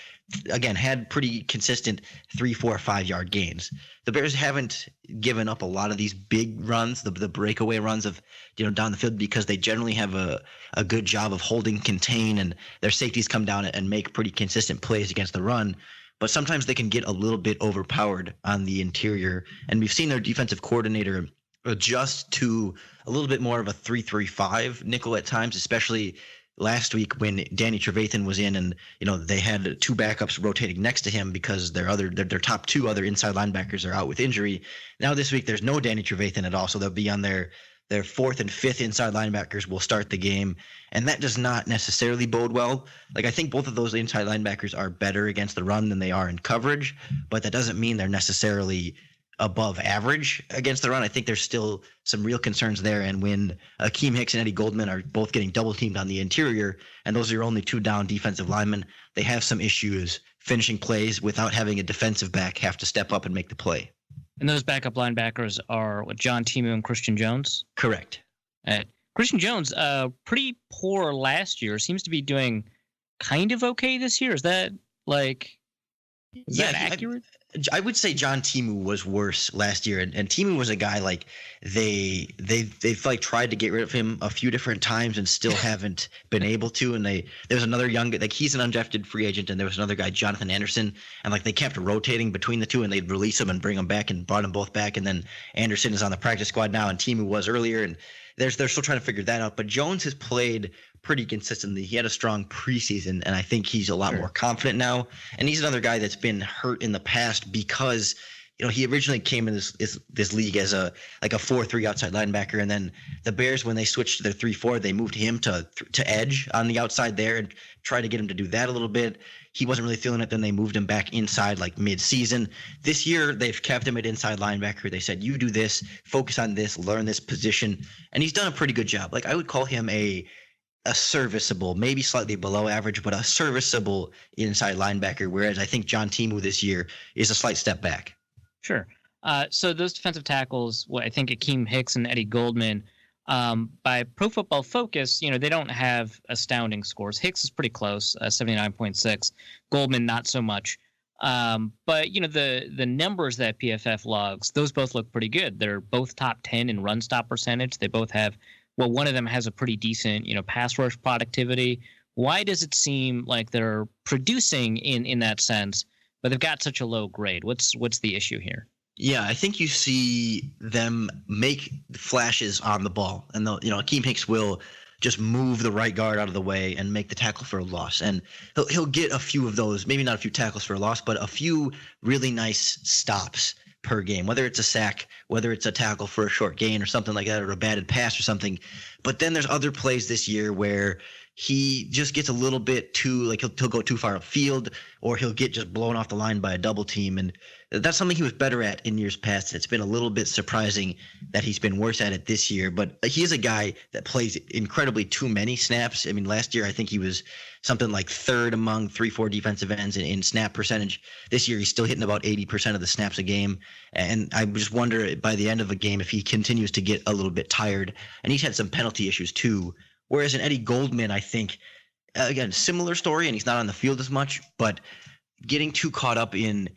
again, had pretty consistent 3, 4, 5 yard gains. The Bears haven't given up a lot of these big runs, the breakaway runs of down the field, because they generally have a good job of holding, contain, and their safeties come down and make pretty consistent plays against the run. But sometimes they can get a little bit overpowered on the interior, and we've seen their defensive coordinator adjust to a little bit more of a 3-3-5 nickel at times, especially last week when Danny Trevathan was in, and they had two backups rotating next to him because their top two other inside linebackers are out with injury. Now this week there's no Danny Trevathan at all, so they'll be on their fourth and fifth inside linebackers will start the game, and that does not necessarily bode well. Like, I think both of those inside linebackers are better against the run than they are in coverage, but that doesn't mean they're necessarily above average against the run. I think there's still some real concerns there. And when Akeem Hicks and Eddie Goldman are both getting double teamed on the interior, and those are your only two down defensive linemen, they have some issues finishing plays without having a defensive back have to step up and make the play. And those backup linebackers are John Timu and Christian Jones? Correct. Christian Jones, pretty poor last year, seems to be doing kind of okay this year. Is that accurate? I would say John Timu was worse last year, and Timu was a guy like they've like tried to get rid of him a few different times and still haven't been able to. And there's another young, like, he's an undrafted free agent, and there was another guy, Jonathan Anderson, and like they kept rotating between the two, and they'd release him and bring him back and brought them both back. And then Anderson is on the practice squad now, and Timu was earlier, and they're still trying to figure that out. But Jones has played pretty consistently. He had a strong preseason, and I think he's a lot more confident now. And he's another guy that's been hurt in the past because he originally came in this league as a 4-3 outside linebacker, and then the Bears, when they switched to their 3-4, they moved him to edge on the outside there and tried to get him to do that a little bit. He wasn't really feeling it. Then they moved him back inside like mid-season. This year, they've kept him at inside linebacker. They said, you do this, focus on this, learn this position, and he's done a pretty good job. Like, I would call him a serviceable, maybe slightly below average, but a serviceable inside linebacker, whereas I think John Timu this year is a slight step back. Sure. So those defensive tackles, I think Akeem Hicks and Eddie Goldman, by Pro Football Focus, they don't have astounding scores. Hicks is pretty close, 79.6. Goldman, not so much. But the numbers that PFF logs, those both look pretty good. They're both top 10 in run stop percentage. They both have, one of them has a pretty decent, pass rush productivity. Why does it seem like they're producing in that sense, but they've got such a low grade? What's the issue here? Yeah, I think you see them make flashes on the ball, and Akeem Hicks will just move the right guard out of the way and make the tackle for a loss, and he'll get a few of those, maybe not a few tackles for a loss, but a few really nice stops per game, whether it's a sack, whether it's a tackle for a short gain or something like that, or a batted pass or something. But then there's other plays this year where he just gets a little bit too, like, he'll go too far upfield, or he'll get just blown off the line by a double team. And that's something he was better at in years past. It's been a little bit surprising that he's been worse at it this year, but he is a guy that plays incredibly too many snaps. I mean, last year, I think he was something like third among 3-4 defensive ends in snap percentage. This year, he's still hitting about 80% of the snaps a game. And I just wonder by the end of a game if he continues to get a little bit tired. And he's had some penalty issues too. Whereas in Eddie Goldman, I think, again, similar story, and he's not on the field as much, but getting too caught up in,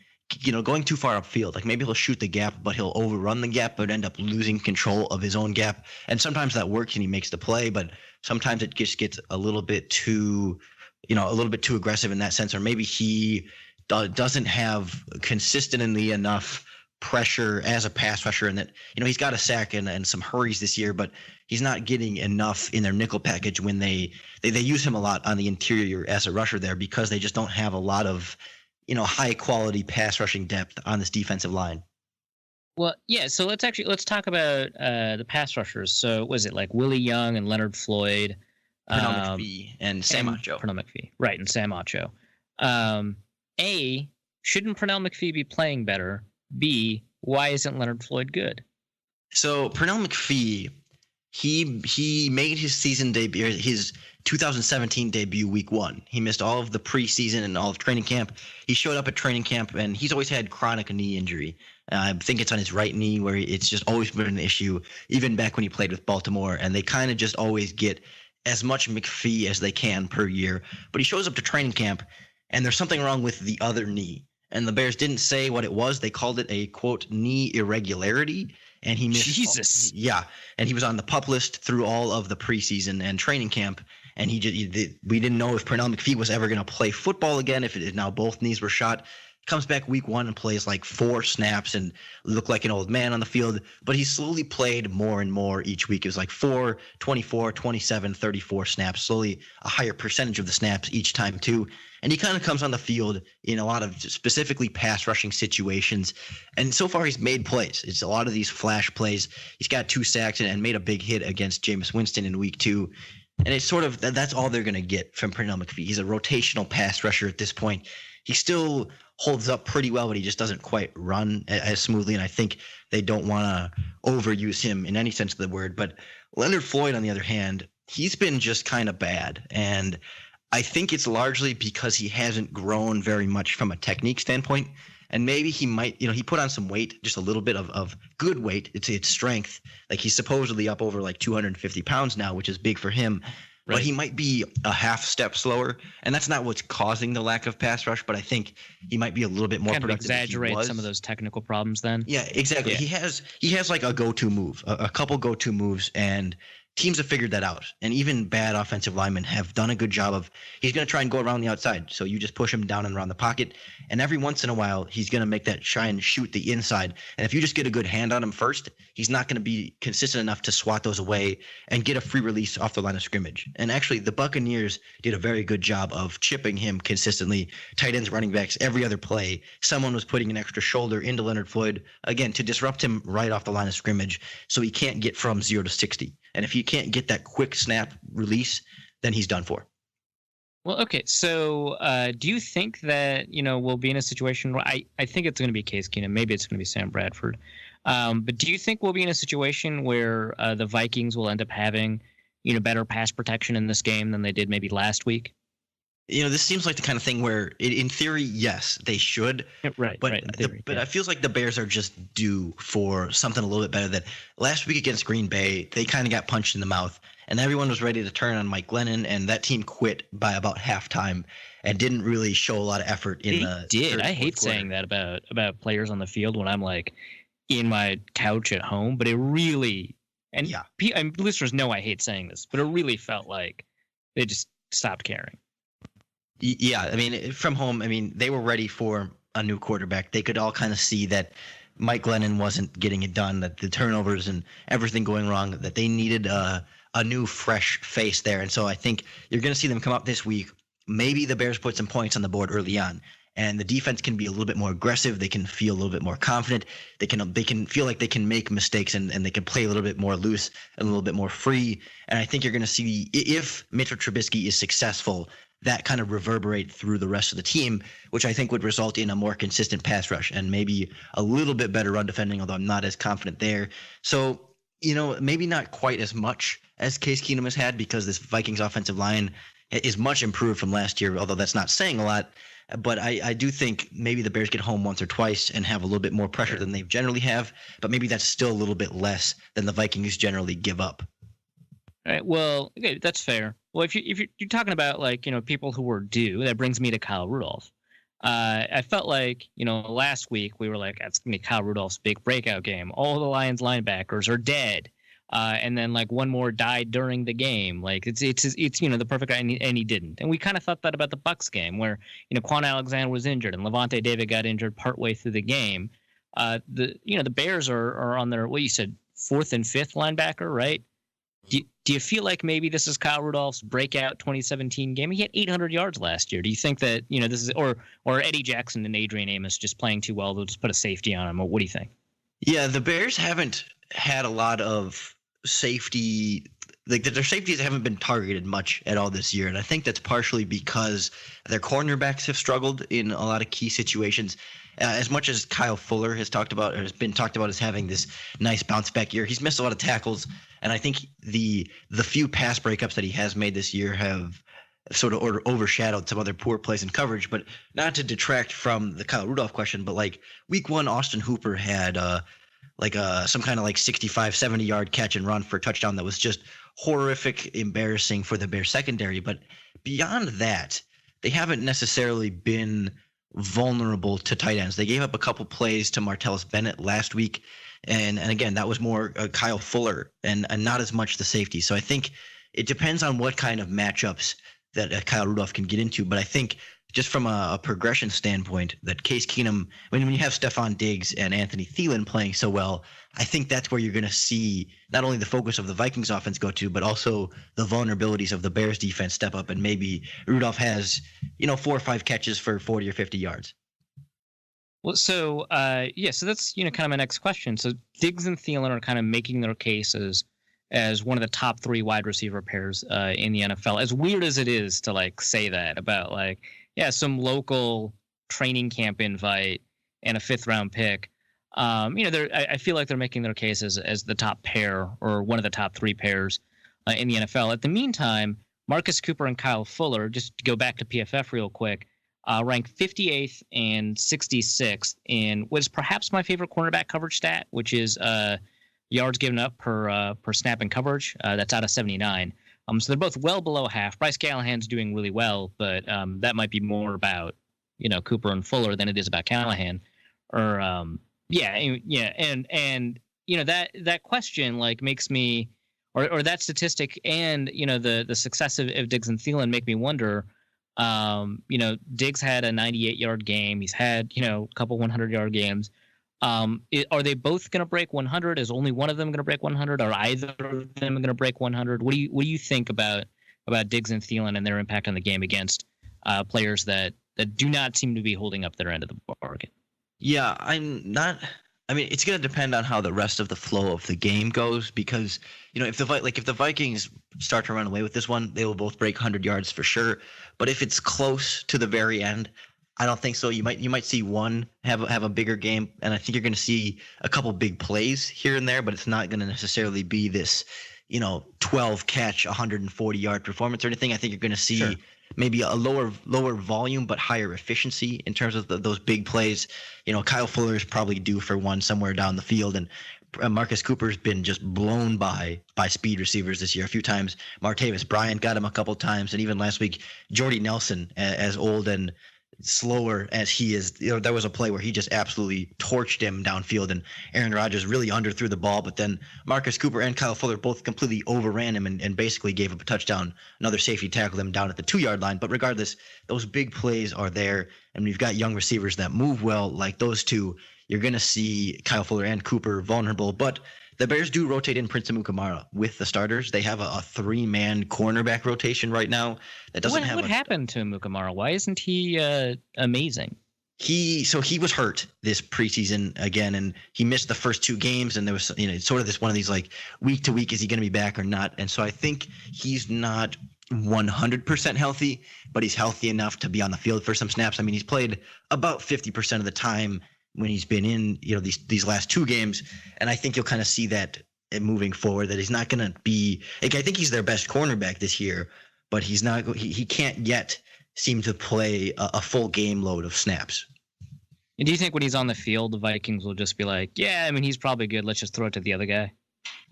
going too far upfield. Like, maybe he'll shoot the gap, but he'll overrun the gap, but end up losing control of his own gap. And sometimes that works and he makes the play, but sometimes it just gets a little bit too aggressive in that sense, or maybe he doesn't have consistently enough pressure as a pass rusher, and that he's got a sack and some hurries this year, but he's not getting enough in their nickel package when they use him a lot on the interior as a rusher there, because they just don't have a lot of high quality pass rushing depth on this defensive line. Well, yeah, so let's talk about the pass rushers. So was it like Willie Young and Leonard Floyd, Pernell McPhee and Sam Acho. Pernell McPhee, right, and Sam Acho. Shouldn't Pernell McPhee be playing better? B, why isn't Leonard Floyd good? So Pernell McPhee, he made his season debut, his 2017 debut week 1. He missed all of the preseason and all of training camp. He showed up at training camp, and he's always had chronic knee injury. I think it's on his right knee, where it's just always been an issue, even back when he played with Baltimore. And they kind of just always get as much McPhee as they can per year. But he shows up to training camp, and there's something wrong with the other knee. And the Bears didn't say what it was. They called it a, quote, knee irregularity. And he missed. Jesus. Yeah. And he was on the PUP list through all of the preseason and training camp. And we didn't know if Pernell McPhee was ever going to play football again, if now both knees were shot. Comes back week 1 and plays like 4 snaps and looked like an old man on the field, but he slowly played more and more each week. It was like 4, 24, 27, 34 snaps, slowly a higher percentage of the snaps each time too. And he kind of comes on the field in a lot of specifically pass rushing situations. And so far he's made plays. It's a lot of these flash plays. He's got 2 sacks and made a big hit against Jameis Winston in week 2. And it's sort of that's all they're going to get from Pernell McPhee. He's a rotational pass rusher at this point. He still holds up pretty well, but he just doesn't quite run as smoothly. And I think they don't want to overuse him in any sense of the word. But Leonard Floyd, on the other hand, he's been just kind of bad. And I think it's largely because he hasn't grown very much from a technique standpoint. And maybe he might, he put on some weight, just a little bit of good weight. It's strength. Like he's supposedly up over like 250 pounds now, which is big for him. Right. But he might be a half step slower. And that's not what's causing the lack of pass rush. But I think he might be a little bit more kind productive. Of exaggerate some of those technical problems then. Yeah, exactly. Yeah. He has like a go-to move, a couple go-to moves, and teams have figured that out. And even bad offensive linemen have done a good job of he's going to try and go around the outside. So you just push him down and around the pocket. And every once in a while, he's going to make that try and shoot the inside. And if you just get a good hand on him first, he's not going to be consistent enough to swat those away and get a free release off the line of scrimmage. And actually, the Buccaneers did a very good job of chipping him consistently. Tight ends, running backs, every other play. Someone was putting an extra shoulder into Leonard Floyd, again, to disrupt him right off the line of scrimmage so he can't get from 0 to 60. And if you can't get that quick snap release, then he's done for. Well, okay. So do you think that, we'll be in a situation where I think it's going to be Case Keenum. Maybe it's going to be Sam Bradford. But do you think we'll be in a situation where the Vikings will end up having, better pass protection in this game than they did maybe last week? This seems like the kind of thing where, in theory, yes, they should. Right. But right, in theory, it feels like the Bears are just due for something a little bit better. That last week against Green Bay, they kind of got punched in the mouth, and everyone was ready to turn on Mike Glennon, and that team quit by about halftime and didn't really show a lot lot in the. Did I hate saying that about players on the field when I'm like in my couch at home, but it really and listeners know I hate saying this, but it really felt like they just stopped caring. Yeah, I mean, from home, they were ready for a new quarterback. They could all kind of see that Mike Glennon wasn't getting it done, that the turnovers and everything going wrong, that they needed a new, fresh face there. And so I think you're going to see them come up this week. Maybe the Bears put some points on the board early on, and the defense can be a little bit more aggressive. They can feel a little bit more confident. They can feel like they can make mistakes, and they can play a little bit more loose and a little bit more free. And I think you're going to see, if Mitch Trubisky is successful, that kind of reverberate through the rest of the team, which I think would result in a more consistent pass rush and maybe a little bit better run defending, although I'm not as confident there. So, maybe not quite as much as Case Keenum has had, because this Vikings offensive line is much improved from last year, although that's not saying a lot. But I do think maybe the Bears get home once or twice and have a little bit more pressure than they generally have, but maybe that's still a little bit less than the Vikings generally give up. All right. Well, okay, that's fair. Well, if you're talking about people who were due, that brings me to Kyle Rudolph. I felt like last week we were like, that's gonna be Kyle Rudolph's big breakout game. All the Lions linebackers are dead, and then like one more died during the game. Like it's the perfect guy, and he didn't. And we kind of thought that about the Bucs game, where Quan Alexander was injured and Levante David got injured partway through the game. The Bears are on their, what you said, 4th and 5th linebacker, right? Do you feel like maybe this is Kyle Rudolph's breakout 2017 game? He had 800 yards last year. Do you think that this is or Eddie Jackson and Adrian Amos just playing too well? They'll just put a safety on him. What do you think? Yeah, the Bears haven't had a lot of safety. Like their safeties haven't been targeted much at all this year, and I think that's partially because their cornerbacks have struggled in a lot of key situations. As much as Kyle Fuller has been talked about as having this nice bounce back year, he's missed a lot of tackles, and I think the few pass breakups that he has made this year have sort of overshadowed some other poor plays in coverage. But not to detract from the Kyle Rudolph question, but like week 1, Austin Hooper had some kind of like 65, 70 yard catch and run for a touchdown that was just horrific, embarrassing for the Bears secondary. But beyond that, they haven't necessarily been vulnerable to tight ends. They gave up a couple plays to Martellus Bennett last week, and again, that was more Kyle Fuller and not as much the safety. So I think it depends on what kind of matchups that Kyle Rudolph can get into. But I think just from a progression standpoint, that Case Keenum, when you have Stephon Diggs and Anthony Thielen playing so well, I think that's where you're going to see not only the focus of the Vikings offense go to, but also the vulnerabilities of the Bears defense step up, and maybe Rudolph has, 4 or 5 catches for 40 or 50 yards. Well, so so that's kind of my next question. So Diggs and Thielen are kind of making their cases as one of the top 3 wide receiver pairs in the NFL. As weird as it is to say that about some local training camp invite and a 5th round pick. I feel like they're making their cases as the top pair or one of the top 3 pairs in the NFL. At the meantime, Marcus Cooper and Kyle Fuller, just to go back to PFF real quick, ranked 58th and 66th in what is perhaps my favorite cornerback coverage stat, which is yards given up per snap and coverage. That's out of 79. So they're both well below half. Bryce Callahan's doing really well, but that might be more about Cooper and Fuller than it is about Callahan. Or and that question makes me, or that statistic and the success of Diggs and Thielen make me wonder. Diggs had a 98-yard game. He's had a couple 100-yard games. Are they both going to break 100? Is only one of them going to break 100? Are either of them going to break 100? What do you think about Diggs and Thielen and their impact on the game against players that do not seem to be holding up their end of the bargain? Yeah, it's going to depend on how the rest of the flow of the game goes, because if the Vikings start to run away with this one, they will both break 100 yards for sure. But if it's close to the very end, I don't think so. You might see one have a bigger game, and I think you're going to see a couple big plays here and there, but it's not going to necessarily be this 12 catch 140 yard performance or anything. I think you're going to see maybe a lower volume but higher efficiency in terms of those big plays. Kyle Fuller is probably due for one somewhere down the field, and Marcus Cooper's been just blown by speed receivers this year a few times. Martavis Bryant got him a couple times, and even last week, Jordy Nelson, as old and slower as he is, there was a play where he just absolutely torched him downfield, and Aaron Rodgers really underthrew the ball, but then Marcus Cooper and Kyle Fuller both completely overran him and basically gave up a touchdown. Another safety tackled him down at the 2-yard line. But regardless, those big plays are there, and we've got young receivers that move well like those two. You're going to see Kyle Fuller and Cooper vulnerable, but the Bears do rotate in Prince Amukamara with the starters. They have a 3-man cornerback rotation right now that doesn't have. What happened to Amukamara? Why isn't he amazing? He was hurt this preseason again, and he missed the first 2 games, and there was sort of this one of these week to week, is he going to be back or not? And so I think he's not 100% healthy, but he's healthy enough to be on the field for some snaps. I mean, he's played about 50% of the time when he's been in these last 2 games, and I think you'll kind of see that moving forward, that he's not going to be I think he's their best cornerback this year, but he's not he can't yet seem to play a full game load of snaps. And do you think when he's on the field, the Vikings will just be like, yeah, I mean, he's probably good, let's just throw it to the other guy?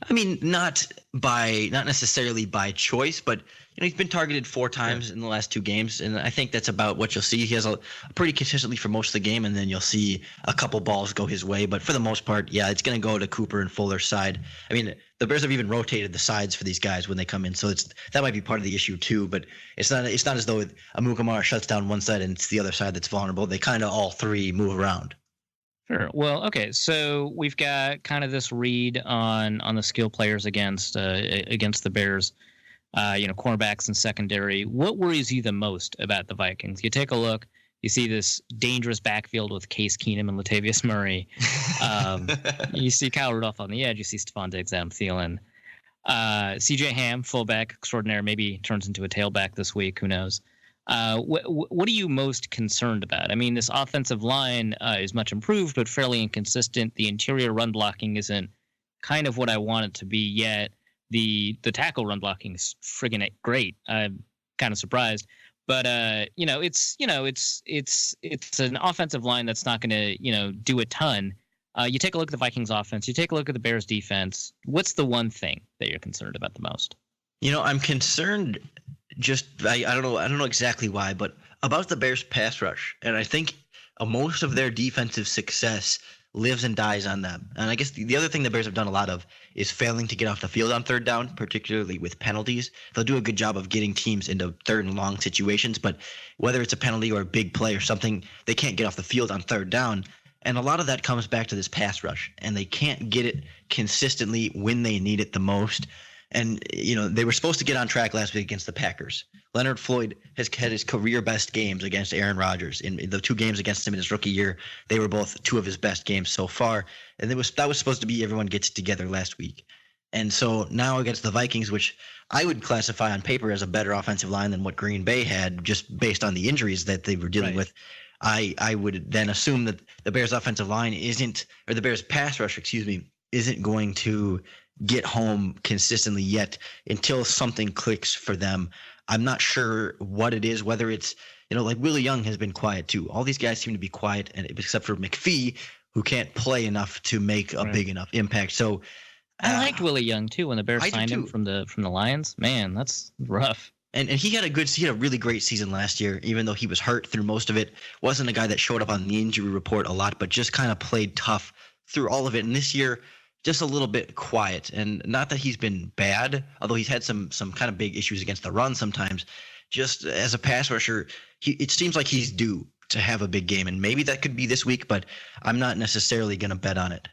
I mean, not necessarily by choice, but he's been targeted 4 times in the last 2 games, and I think that's about what you'll see. He has a pretty consistently for most of the game, and then you'll see a couple balls go his way. But for the most part, yeah, it's going to go to Cooper and Fuller's side. I mean, the Bears have even rotated the sides for these guys when they come in, so that might be part of the issue too. But it's not as though Amukamara shuts down one side and it's the other side that's vulnerable. They kind of all 3 move around. Sure. Well, okay. So we've got kind of this read on the skill players against the Bears, cornerbacks and secondary. What worries you the most about the Vikings? You take a look, you see this dangerous backfield with Case Keenum and Latavius Murray. You see Kyle Rudolph on the edge. You see Stephon Diggs, Adam Thielen. C.J. Ham, fullback extraordinaire, maybe turns into a tailback this week. Who knows? What are you most concerned about? I mean, this offensive line is much improved, but fairly inconsistent. The interior run blocking isn't kind of what I want it to be yet. The tackle run blocking is friggin' great. I'm kind of surprised, but it's an offensive line that's not going to do a ton. You take a look at the Vikings offense. You take a look at the Bears defense. What's the one thing that you're concerned about the most? I'm concerned. I don't know exactly why, but about the Bears pass rush. And I think most of their defensive success lives and dies on them. And I guess the other thing the Bears have done a lot of is failing to get off the field on third down, particularly with penalties. They'll do a good job of getting teams into third and long situations, but whether it's a penalty or a big play or something, they can't get off the field on third down. And a lot of that comes back to this pass rush, and they can't get it consistently when they need it the most. And, they were supposed to get on track last week against the Packers. Leonard Floyd has had his career best games against Aaron Rodgers. In the 2 games against him in his rookie year, they were both 2 of his best games so far. And that was supposed to be everyone gets together last week. And so now against the Vikings, which I would classify on paper as a better offensive line than what Green Bay had, just based on the injuries that they were dealing with, I would then assume that the Bears offensive line the Bears pass rush, isn't going to get home consistently yet until something clicks for them. I'm not sure what it is, whether it's, like Willie Young has been quiet too. All these guys seem to be quiet, and except for McPhee, who can't play enough to make a big enough impact. So I liked Willie Young too when the Bears signed him from the Lions. Man, that's rough. And he had a really great season last year, even though he was hurt through most of it. Wasn't a guy that showed up on the injury report a lot, but just kind of played tough through all of it. And this year, just a little bit quiet. And not that he's been bad, although he's had some kind of big issues against the run sometimes. Just as a pass rusher, it seems like he's due to have a big game. And maybe that could be this week, but I'm not necessarily going to bet on it.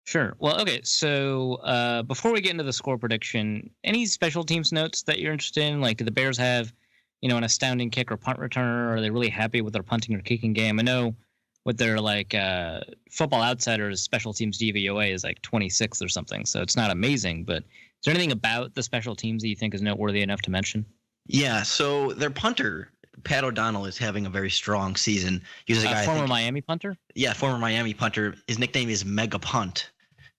Sure. Well, okay. So before we get into the score prediction, any special teams notes that you're interested in? Like, do the Bears have, an astounding kick or punt returner? Or are they really happy with their punting or kicking game? I know with their Football Outsiders special teams DVOA is like 26th or something, so it's not amazing. But is there anything about the special teams that you think is noteworthy enough to mention? Yeah. So their punter, Pat O'Donnell, is having a very strong season. He was a guy, former Miami punter. Yeah, former Miami punter. His nickname is Mega Punt,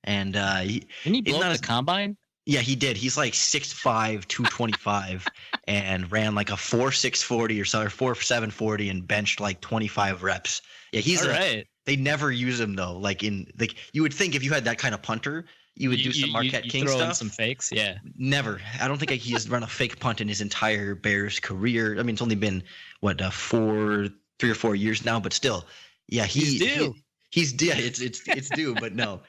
and didn't he blow up the combine? Yeah, he did. He's like 6'5", 225, and ran like a 4.6 40 or 4.7 40 and benched like 25 reps. Yeah, he's right. They never use him though. You would think if you had that kind of punter, you would do some Marquette King throw stuff. In some fakes, yeah. Never. I don't think he has run a fake punt in his entire Bears career. I mean, it's only been 3 or 4 years now, but still, yeah, he's due. It's due, but no.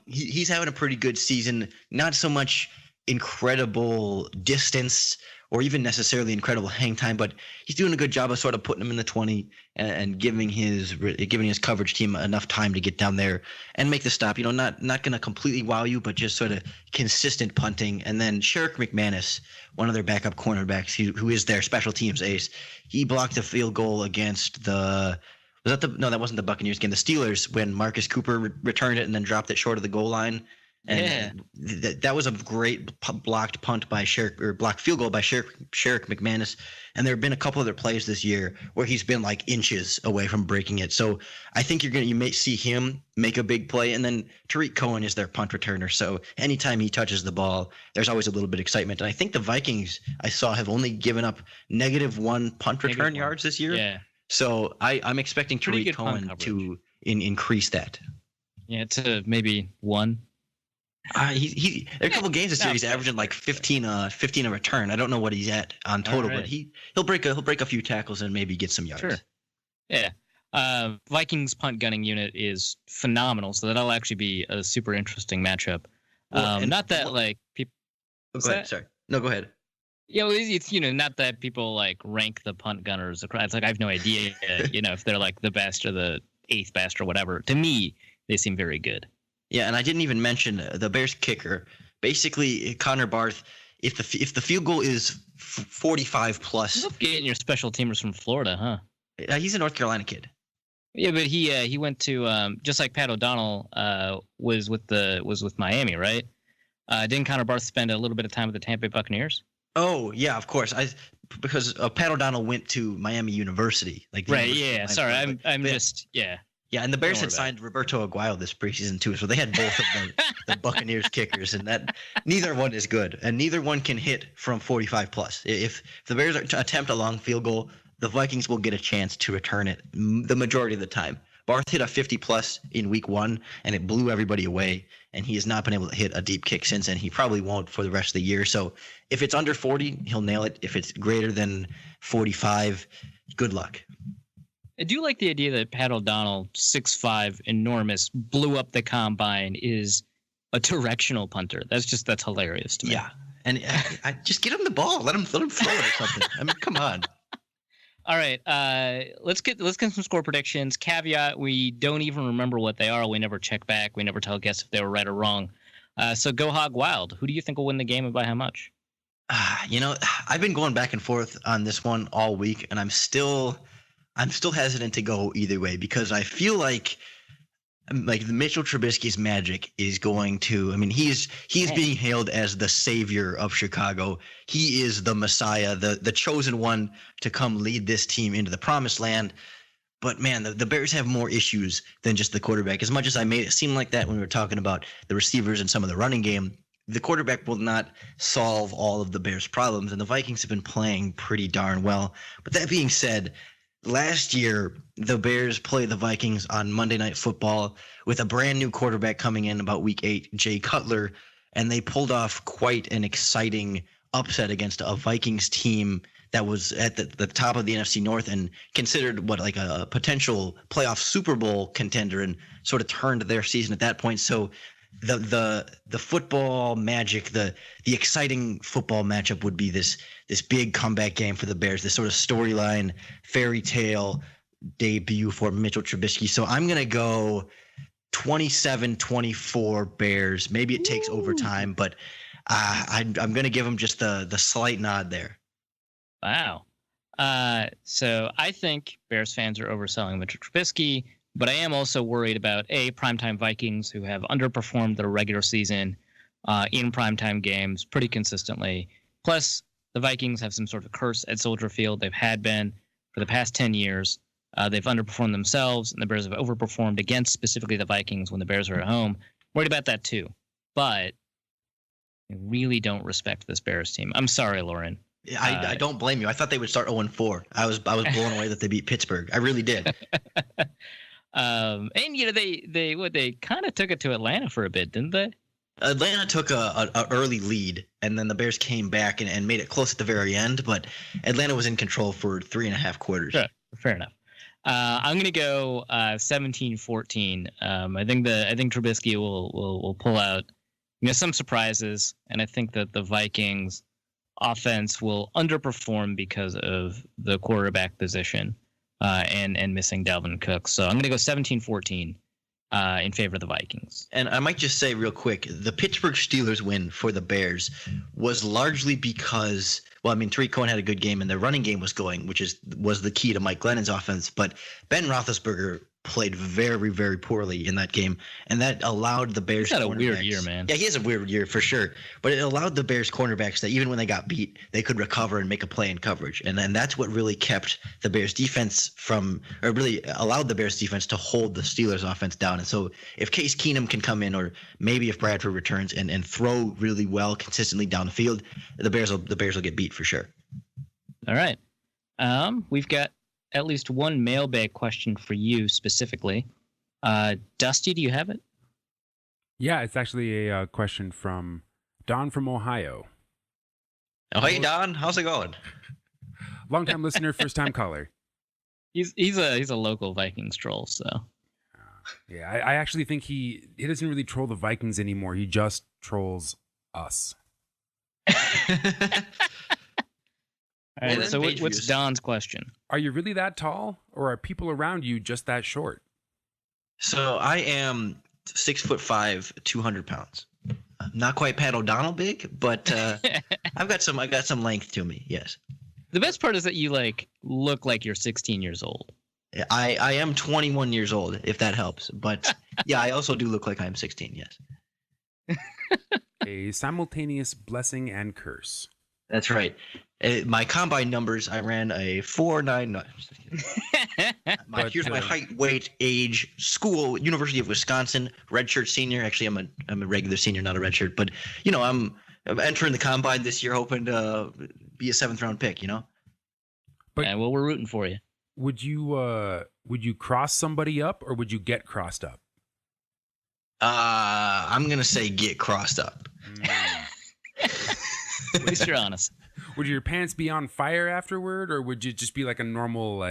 He's having a pretty good season. Not so much incredible distance or even necessarily incredible hang time, but he's doing a good job of sort of putting him in the 20 and giving his coverage team enough time to get down there and make the stop. Not going to completely wow you, but just sort of consistent punting. And then Sherrick McManus, one of their backup cornerbacks, who is their special teams ace, he blocked a field goal against that wasn't the Buccaneers game, the Steelers, when Marcus Cooper returned it and then dropped it short of the goal line. And that was a great blocked field goal by Sherrick McManus. And there have been a couple other plays this year where he's been like inches away from breaking it. So I think you may see him make a big play. And then Tariq Cohen is their punt returner. So anytime he touches the ball, there's always a little bit of excitement. And I think the Vikings, I saw, have only given up -1 punt return yards this year. Yeah. So I'm expecting Tariq Cohen to increase that. Yeah, to maybe 1. There are a couple games this year he's averaging like 15 a return. I don't know what he's at on total, but he'll break a few tackles and maybe get some yards. Sure. Yeah. Vikings punt gunning unit is phenomenal, so that'll actually be a super interesting matchup. People. Go ahead. Sorry. No, go ahead. Yeah, well, it's not that people like rank the punt gunners. It's like I have no idea, if they're like the best or the 8th best or whatever. To me, they seem very good. Yeah, and I didn't even mention the Bears kicker. Basically, Connor Barth, if the field goal is 45 plus, you love getting your special teamers from Florida, huh? He's a North Carolina kid. Yeah, but he went to just like Pat O'Donnell was with Miami, right? Didn't Connor Barth spend a little bit of time with the Tampa Bay Buccaneers? Oh yeah, of course. Because Pat O'Donnell went to Miami University. Right. Yeah. Sorry, I'm just. Yeah, and the Bears had signed Roberto Aguayo this preseason too, so they had both of the Buccaneers kickers, and that neither one is good, and neither one can hit from 45 plus. If the Bears attempt a long field goal, the Vikings will get a chance to return it the majority of the time. Barth hit a 50 plus in week 1, and it blew everybody away, and he has not been able to hit a deep kick since, and he probably won't for the rest of the year. So if it's under 40, he'll nail it. If it's greater than 45, good luck. I do like the idea that Pat O'Donnell, 6'5", enormous, blew up the combine, is a directional punter. That's hilarious to me. Yeah, and I just get him the ball, let him throw it or something. I mean, come on. All right, let's get some score predictions. Caveat: we don't even remember what they are. We never check back. We never tell guests if they were right or wrong. So go hog wild. Who do you think will win the game and by how much? I've been going back and forth on this one all week, and I'm still hesitant to go either way because I feel like the Mitchell Trubisky's magic is going to. I mean, he's being hailed as the savior of Chicago. He is the Messiah, the chosen one to come lead this team into the promised land. But man, the Bears have more issues than just the quarterback. As much as I made it seem like that when we were talking about the receivers and some of the running game, the quarterback will not solve all of the Bears' problems, and the Vikings have been playing pretty darn well. But that being said, last year, the Bears played the Vikings on Monday Night Football with a brand new quarterback coming in about week 8, Jay Cutler, and they pulled off quite an exciting upset against a Vikings team that was at the top of the NFC North and considered like a potential playoff Super Bowl contender, and sort of turned their season at that point. So the football magic, the exciting football matchup would be this big comeback game for the Bears, this sort of storyline fairy tale debut for Mitchell Trubisky. So I'm going to go 27-24 Bears. Maybe it takes overtime, but I'm going to give them just the slight nod there. Wow. So I think Bears fans are overselling Mitchell Trubisky, but I am also worried about primetime Vikings who have underperformed their regular season in primetime games pretty consistently. Plus, the Vikings have some sort of curse at Soldier Field. They've had been for the past 10 years. They've underperformed themselves, and the Bears have overperformed against specifically the Vikings when the Bears are at home. Worried about that too. But I really don't respect this Bears team. I'm sorry, Lorin. I don't blame you. I thought they would start 0-4. I was blown away that they beat Pittsburgh. I really did. And they kind of took it to Atlanta for a bit, didn't they? Atlanta took a early lead, and then the Bears came back and made it close at the very end. But Atlanta was in control for 3.5 quarters. Sure. Fair enough. I'm going to go 17-14. I think Trubisky will pull out some surprises, and I think that the Vikings offense will underperform because of the quarterback position and missing Dalvin Cook. So I'm going to go 17-14 in favor of the Vikings. And I might just say real quick, the Pittsburgh Steelers win for the Bears was largely because, Tariq Cohen had a good game and the running game was going, which was the key to Mike Glennon's offense. But Ben Roethlisberger played very, very poorly in that game, and that allowed the Bears. He's had a weird year, man. Yeah, he has a weird year for sure. But it allowed the Bears cornerbacks that even when they got beat, they could recover and make a play in coverage, and then that's what really kept the Bears defense really allowed the Bears defense to hold the Steelers offense down. And so if Case Keenum can come in, or maybe if Bradford returns and throw really well consistently down the field, the Bears will get beat for sure. All right, we've got at least one mailbag question for you specifically. Dusty, do you have it? Yeah, it's actually a question from Don from Ohio. Oh, hey, Don. How's it going? Long-time listener, first-time caller. He's a local Vikings troll, so. Yeah, I actually think he doesn't really troll the Vikings anymore. He just trolls us. All right, so what's Don's question? Are you really that tall, or are people around you just that short? So I am 6'5", 200 pounds. Not quite Pat O'Donnell big, but I've got some length to me. Yes. The best part is that you look like you're 16 years old. I am 21 years old, if that helps. But yeah, I also do look like I'm 16. Yes. A simultaneous blessing and curse. That's right. My combine numbers, I ran a 4.9. No, here's my height, weight, age, school, University of Wisconsin, redshirt senior. Actually, I'm a regular senior, not a redshirt. But I'm entering the combine this year, hoping to be a 7th round pick. But well, we're rooting for you. Would you cross somebody up, or would you get crossed up? I'm gonna say get crossed up. At least you're honest. Would your pants be on fire afterward, or would you just be like a normal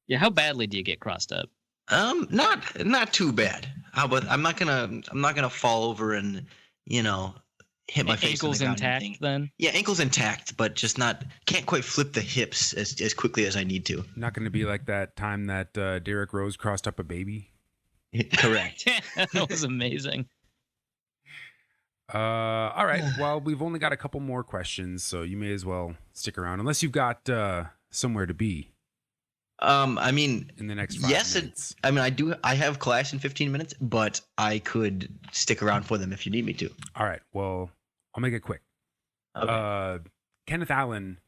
Yeah, how badly do you get crossed up? Not too bad. How about I'm not gonna fall over and hit my face on the Ankles ground intact then? Yeah, ankles intact, but just can't quite flip the hips as quickly as I need to. Not going to be like that time that Derrick Rose crossed up a baby. Correct. That was amazing. All right. Well, we've only got a couple more questions, so you may as well stick around, unless you've got somewhere to be. I mean, in the next 5 minutes. I have class in 15 minutes, but I could stick around for them if you need me to. All right. Well, I'll make it quick. Okay. Kenneth Allen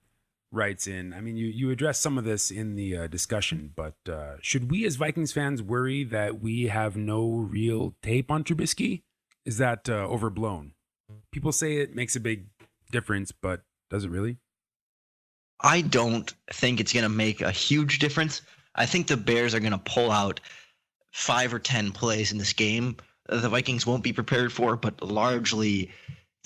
writes in, I mean, you addressed some of this in the discussion, but should we as Vikings fans worry that we have no real tape on Trubisky? Is that overblown? People say it makes a big difference, but does it really? I don't think it's going to make a huge difference. I think the Bears are going to pull out 5 or 10 plays in this game the Vikings won't be prepared for, but largely,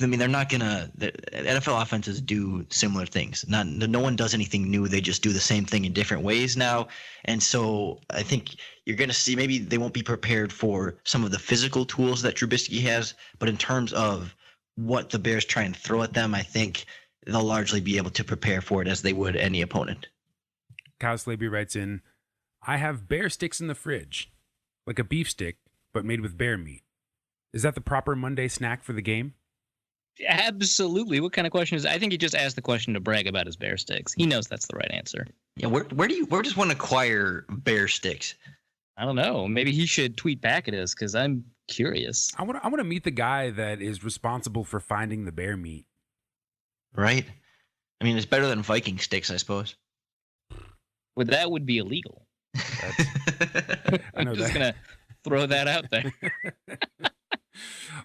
I mean, they're not going to – NFL offenses do similar things. No one does anything new. They just do the same thing in different ways now. And so I think you're going to see maybe they won't be prepared for some of the physical tools that Trubisky has, but in terms of what the Bears try and throw at them, I think – they'll largely be able to prepare for it as they would any opponent. Kyle Slaby writes in, I have bear sticks in the fridge, like a beef stick, but made with bear meat. Is that the proper Monday snack for the game? Absolutely. What kind of question is? I think he just asked the question to brag about his bear sticks. He knows that's the right answer. Yeah, where does one acquire bear sticks? I don't know. Maybe he should tweet back at us because I'm curious. I want to meet the guy that is responsible for finding the bear meat. Right? I mean, it's better than Viking sticks, I suppose. Well, that would be illegal. I'm just going to throw that out there.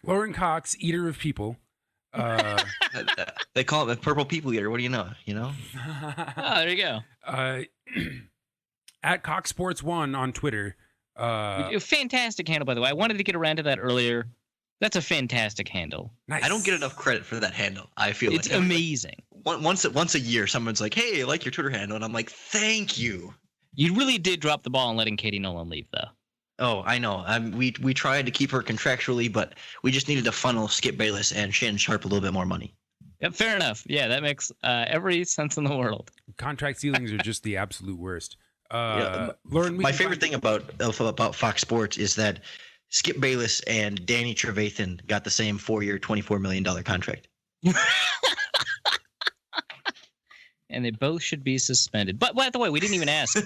Lorin Cox, eater of people. They call it the purple people eater. What do you know? Oh, there you go. At Cox Sports 1 on Twitter. Fantastic handle, by the way. I wanted to get around to that earlier. That's a fantastic handle. Nice. I don't get enough credit for that handle. I feel it's amazing. Once a year, someone's like, "Hey, I like your Twitter handle," and I'm like, "Thank you." You really did drop the ball on letting Katie Nolan leave, though. Oh, I know. We tried to keep her contractually, but we just needed to funnel Skip Bayless and Shannon Sharp a little bit more money. Yep, fair enough. Yeah, that makes every sense in the world. Contract ceilings are just the absolute worst. Lauren, my favorite thing about Fox Sports is that Skip Bayless and Danny Trevathan got the same 4-year, $24 million contract. And they both should be suspended. But by the way, we didn't even ask.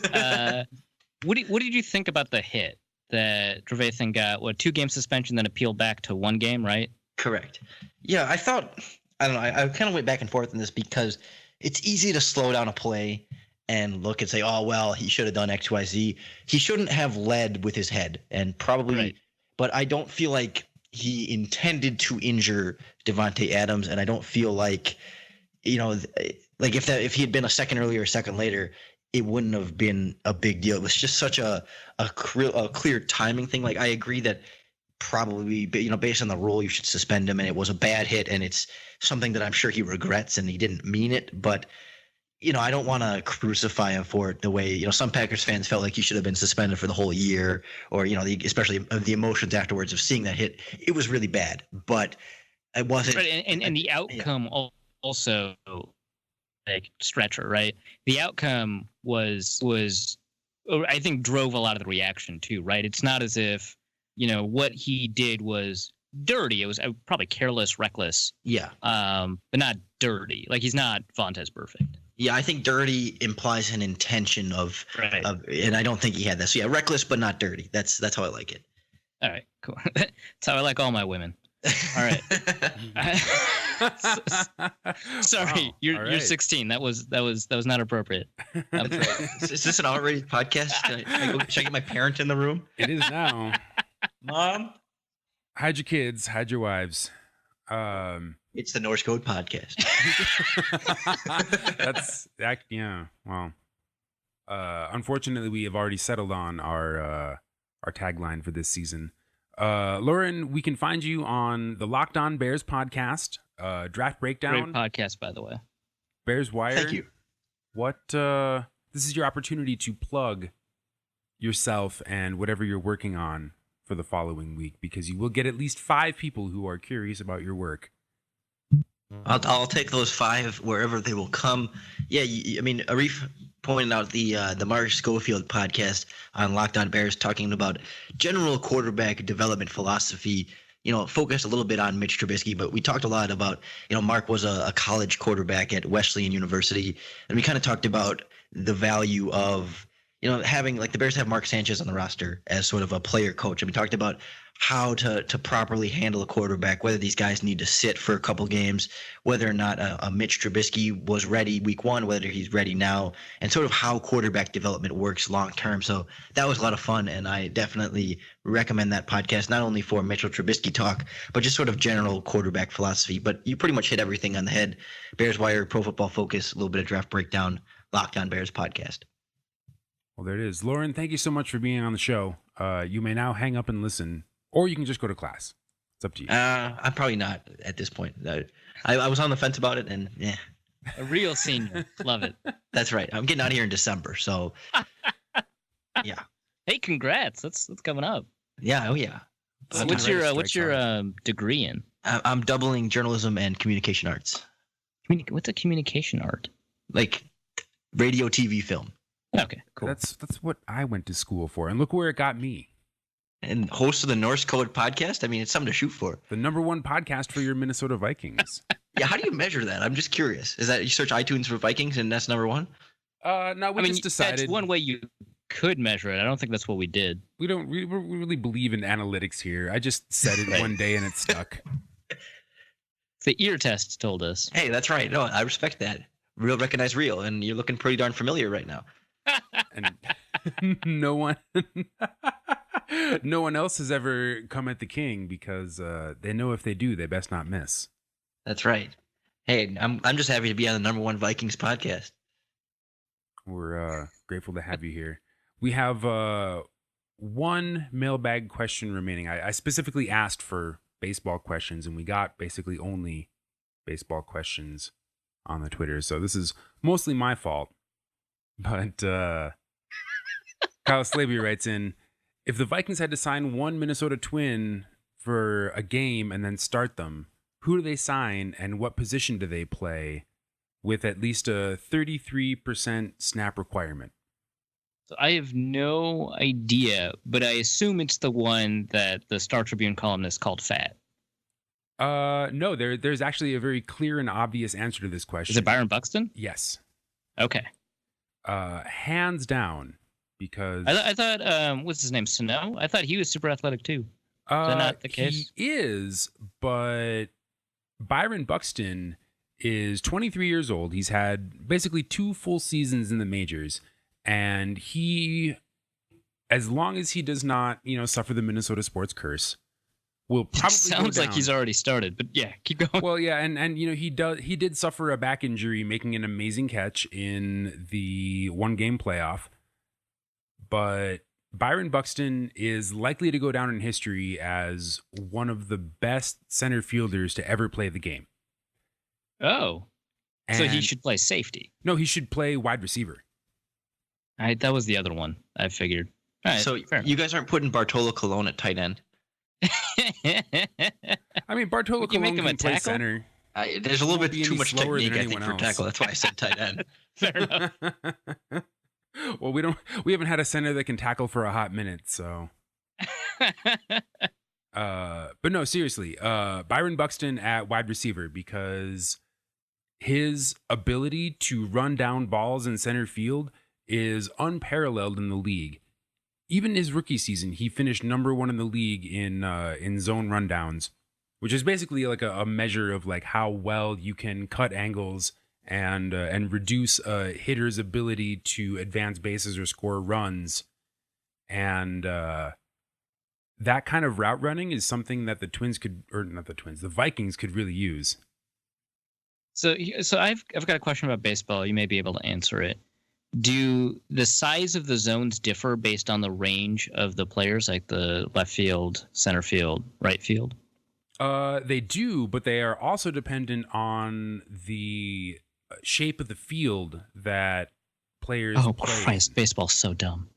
What did you think about the hit that Trevathan got? 2-game suspension, then appealed back to 1 game, right? Correct. Yeah, I don't know. I kind of went back and forth on this because it's easy to slow down a play and look and say, oh, well, he should have done X, Y, Z. He shouldn't have led with his head and probably right. But I don't feel like he intended to injure Devontae Adams, and I don't feel like, like if he had been a second earlier or a second later, it wouldn't have been a big deal. It was just such a clear timing thing. Like I agree that probably, based on the rule, you should suspend him, and it was a bad hit, and it's something that I'm sure he regrets, and he didn't mean it, but. I don't want to crucify him for it the way, some Packers fans felt like he should have been suspended for the whole year or, especially the emotions afterwards of seeing that hit. It was really bad, but it wasn't. Right, and the outcome also like stretcher, right? The outcome was I think drove a lot of the reaction too, right? It's not as if, what he did was dirty. It was probably careless, reckless. Yeah. But not dirty. Like he's not Vontaze Perfect. Yeah, I think dirty implies an intention of, and I don't think he had that. So yeah, reckless but not dirty. That's how I like it. All right, cool. That's how I like all my women. All right. Sorry, wow. you're right. you're 16. That was not appropriate. Is this an R-rated podcast? Should I get my parent in the room? It is now. Mom, hide your kids, hide your wives. It's the Norse Code podcast. Yeah. Well, unfortunately, we have already settled on our tagline for this season. Lorin, we can find you on the Locked On Bears podcast, Draft Breakdown. Great podcast, by the way. Bears Wire. Thank you. This is your opportunity to plug yourself and whatever you're working on for the following week, because you will get at least 5 people who are curious about your work. I'll take those 5 wherever they will come. Yeah, I mean, Arif pointed out the Mark Schofield podcast on Locked On Bears, talking about general quarterback development philosophy. Focused a little bit on Mitch Trubisky, but we talked a lot about, Mark was a college quarterback at Wesleyan University, and we kind of talked about the value of, having, like, the Bears have Mark Sanchez on the roster as sort of a player coach. And we talked about how to properly handle a quarterback, whether these guys need to sit for a couple games, whether or not a Mitch Trubisky was ready week 1, whether he's ready now, and sort of how quarterback development works long term. So that was a lot of fun, and I definitely recommend that podcast, not only for Mitchell Trubisky talk, but just sort of general quarterback philosophy. But you pretty much hit everything on the head. Bears Wire, Pro Football Focus, a little bit of draft breakdown, Locked On Bears podcast. Well, there it is. Lorin, thank you so much for being on the show. You may now hang up and listen, or you can just go to class. It's up to you. I'm probably not at this point. I was on the fence about it, and yeah. A real senior. Love it. That's right. I'm getting out of here in December, so yeah. Hey, congrats. That's coming up. Yeah, oh yeah. So what's your degree in? I'm doubling journalism and communication arts. What's a communication art? Like radio, TV, film. Okay, cool. That's what I went to school for, and look where it got me. And host of the Norse Code podcast. I mean, it's something to shoot for. The #1 podcast for your Minnesota Vikings. Yeah, how do you measure that? I'm just curious. Is that you search iTunes for Vikings and that's #1? No, we just decided. That's one way you could measure it. I don't think that's what we did. We really believe in analytics here. I just said it one day and it stuck. The ear test told us. Hey, that's right. No, I respect that. Real recognize real, and you're looking pretty darn familiar right now. And no one else has ever come at the king, because they know if they do, they best not miss. That's right. Hey, I'm just happy to be on the #1 Vikings podcast. We're grateful to have you here. We have one mailbag question remaining. I specifically asked for baseball questions, and we got basically only baseball questions on the Twitter. So this is mostly my fault. But Kyle Slaby writes in, if the Vikings had to sign one Minnesota Twin for a game and then start them, who do they sign and what position do they play with at least a 33% snap requirement? So I have no idea, but I assume it's the one that the Star Tribune columnist called fat. No, there's actually a very clear and obvious answer to this question. Is it Byron Buxton? Yes. Okay. Hands down, because I thought what's his name, Sano? I thought he was super athletic too. Is that not the case? He is, but Byron Buxton is 23 years old. He's had basically 2 full seasons in the majors, and he, as long as he does not, suffer the Minnesota sports curse, will probably sounds like he's already started, but yeah, keep going. Well, yeah, and he did suffer a back injury making an amazing catch in the 1-game playoff. But Byron Buxton is likely to go down in history as one of the best center fielders to ever play the game. Oh. So he should play safety. No, he should play wide receiver. That was the other one, I figured. All right, so you guys aren't putting Bartolo Colon at tight end? I mean, Bartolo Colon can play center. There's a little bit too much technique, I think, for tackle. That's why I said tight end. Fair enough. Well, we haven't had a center that can tackle for a hot minute, so. But no, seriously, Byron Buxton at wide receiver, because his ability to run down balls in center field is unparalleled in the league. Even his rookie season, he finished #1 in the league in zone rundowns, which is basically like a measure of like how well you can cut angles and reduce a hitter's ability to advance bases or score runs. And that kind of route running is something that the Vikings could really use. So I've got a question about baseball. You may be able to answer it. Do the size of the zones differ based on the range of the players, like the left field, center field, right field? They do, but they are also dependent on the shape of the field that players play. Christ, baseball's so dumb.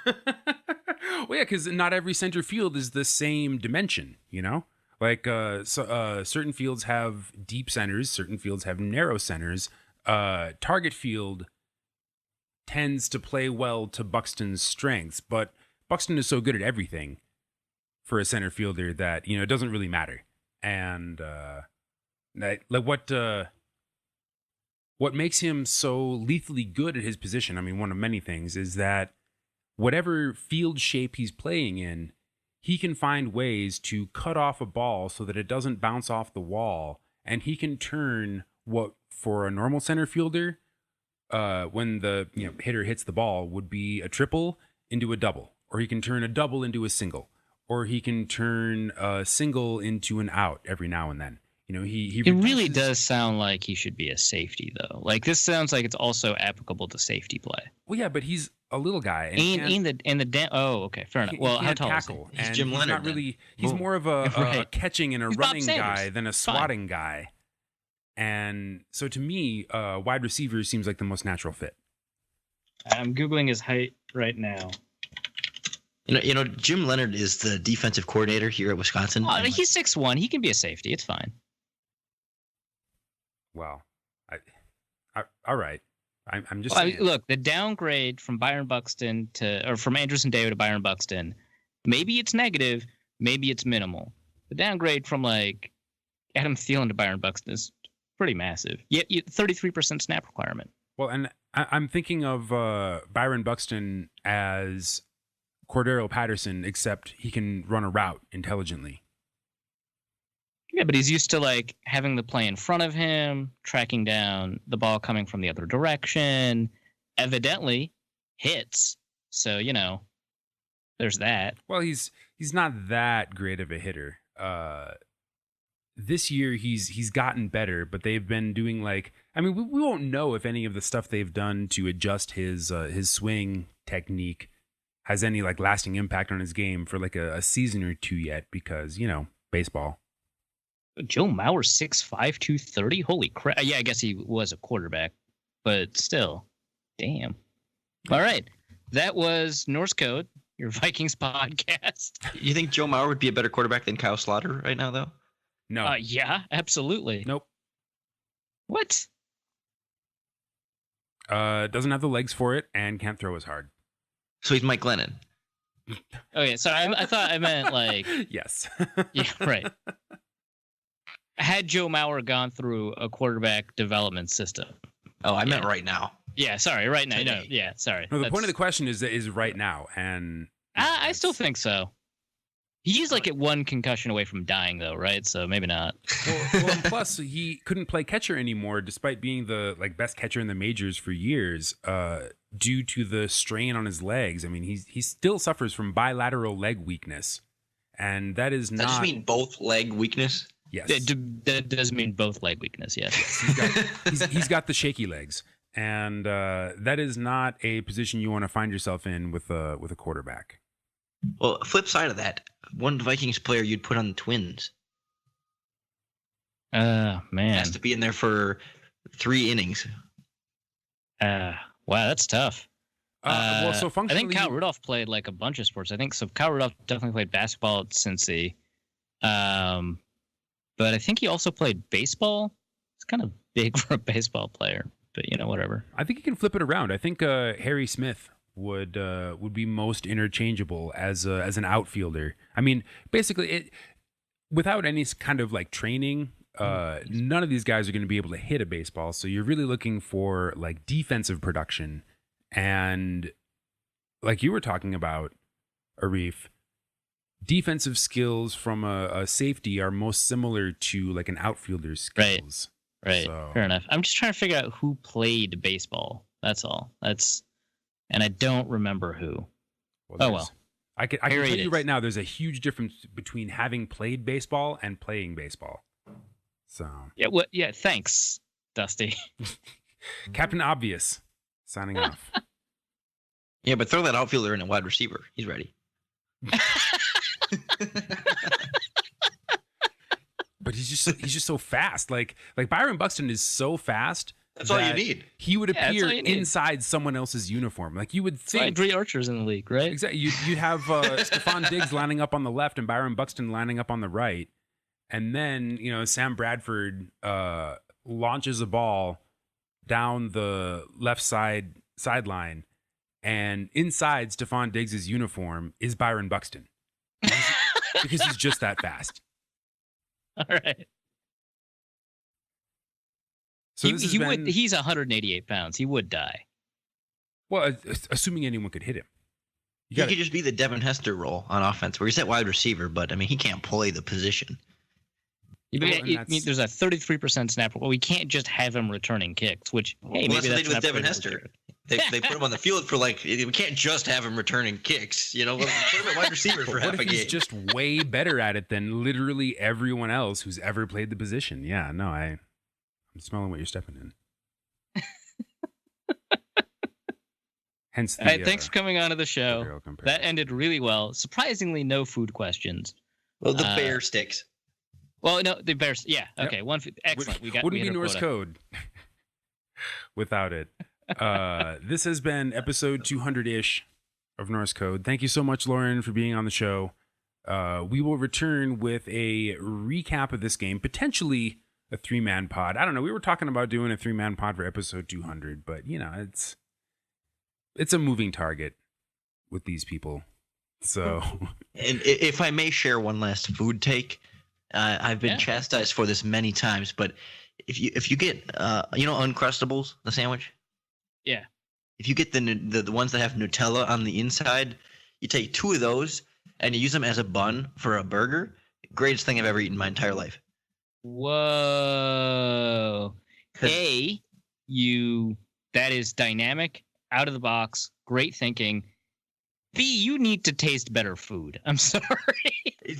Well, yeah, because not every center field is the same dimension, you know? Like, certain fields have deep centers, certain fields have narrow centers. Target field tends to play well to Buxton's strengths, but Buxton is so good at everything for a center fielder that, you know, it doesn't really matter. And what makes him so lethally good at his position, I mean, one of many things, is that whatever field shape he's playing in, he can find ways to cut off a ball so that it doesn't bounce off the wall, and he can turn what for a normal center fielder, when the hitter hits the ball, would be a triple into a double, or he can turn a double into a single, or he can turn a single into an out every now and then. You know, he It really does sound like he should be a safety, though. Like, this sounds like it's also applicable to safety play. Well, yeah, but he's a little guy, oh, okay, fair enough. Well, how tall tackle, is he? He's Jim Leonard. Not really. He's more of a Right. catching and a He's Bob running Sanders. guy than a swatting guy. And so, to me, wide receiver seems like the most natural fit. I'm Googling his height right now. You know, Jim Leonard is the defensive coordinator here at Wisconsin. Oh, he's 6'1". He can be a safety. It's fine. Well, all right. I'm just Well, saying. look, the downgrade from Byron Buxton from Anderson Dayo to Byron Buxton, maybe it's negative, maybe it's minimal. The downgrade from like Adam Thielen to Byron Buxton is pretty massive. Yet 33% snap requirement. Well, and I'm thinking of Byron Buxton as Cordero Patterson, except he can run a route intelligently. Yeah, but he's used to like having the play in front of him, tracking down the ball coming from the other direction. Evidently, hits. So there's that. Well, he's not that great of a hitter. This year he's gotten better, but they've been doing we won't know if any of the stuff they've done to adjust his swing technique has any lasting impact on his game for a season or two yet, because baseball. Joe Mauer 6'5", 230. Holy crap! Yeah, I guess he was a quarterback, but still, damn. All right, that was Norse Code, your Vikings podcast. You think Joe Mauer would be a better quarterback than Kyle Slaughter right now, though? No. Yeah, absolutely. Nope. What? Doesn't have the legs for it and can't throw as hard. So he's Mike Glennon. Okay, sorry. I thought I meant Yes. Yeah, right. Had Joe Mauer gone through a quarterback development system? Oh, I meant right now. Yeah, sorry, right now. No, yeah, sorry. No, the point of the question is right now, and I still think so. He's at one concussion away from dying, though, right? So maybe not. Well, and plus he couldn't play catcher anymore, despite being the best catcher in the majors for years, due to the strain on his legs. I mean, he still suffers from bilateral leg weakness, and that is not. Does that just mean both leg weakness? Yes, that does mean both leg weakness. Yes, he's got the shaky legs, and that is not a position you want to find yourself in with a quarterback. Well, flip side of that, one Vikings player you'd put on the Twins. Man, Has to be in there for 3 innings. Wow, that's tough. Well, so functionally, I think Kyle Rudolph played a bunch of sports. I think so. Kyle Rudolph definitely played basketball at Cincy. But I think he also played baseball. It's kind of big for a baseball player, but whatever. I think you can flip it around. I think Harry Smith would be most interchangeable as an outfielder. I mean, basically, without any kind of training, none of these guys are going to be able to hit a baseball. So you're really looking for defensive production, and like you were talking about, Arif, defensive skills from a safety are most similar to an outfielder's skills. Right. So, Fair enough. I'm just trying to figure out who played baseball. That's all. And I don't remember who. well. I can tell you right now, there's a huge difference between having played baseball and playing baseball. So yeah. Thanks, Dusty. Captain Obvious signing off. Yeah, but throw that outfielder in a wide receiver. He's ready. But he's just so fast. Like Byron Buxton is so fast That's all you need. He would Yeah, appear inside someone else's uniform. Like you would think. 3 archers in the league, right? Exactly. You'd have Stephon Diggs lining up on the left and Byron Buxton lining up on the right. And then, Sam Bradford launches a ball down the left sideline. And inside Stephon Diggs' uniform is Byron Buxton. Because he's just that fast. All right. So he's 188 pounds. He would die. Well, assuming anyone could hit him. He could just be the Devin Hester role on offense, where he's at wide receiver, but I mean, he can't play the position. There's a 33% snap. Well, we can't just have him returning kicks, which, hey, maybe that's what they do with Devin Hester. Hester. They put him on the field for we can't just have him returning kicks, put him at wide receiver for half a game. He's just way better at it than literally everyone else who's ever played the position. Yeah, no, I'm smelling what you're stepping in. Hence the, all right, thanks for coming on to the show. comparison. That ended really well. Surprisingly, no food questions. Well, the bear sticks. Well, no, the Bears. Yeah. Okay. Yep. Excellent. Wouldn't be Norse code without it. This has been episode 200-ish of Norse Code. Thank you so much, Lorin, for being on the show. We will return with a recap of this game, potentially a 3-man pod. I don't know. We were talking about doing a 3-man pod for episode 200, but it's a moving target with these people. So, and if I may share one last food take. I've been chastised for this many times, but if you get Uncrustables, the sandwich, if you get the ones that have Nutella on the inside, you take 2 of those and you use them as a bun for a burger. Greatest thing I've ever eaten in my entire life. Whoa! That is dynamic, out of the box, great thinking. B, you need to taste better food. I'm sorry.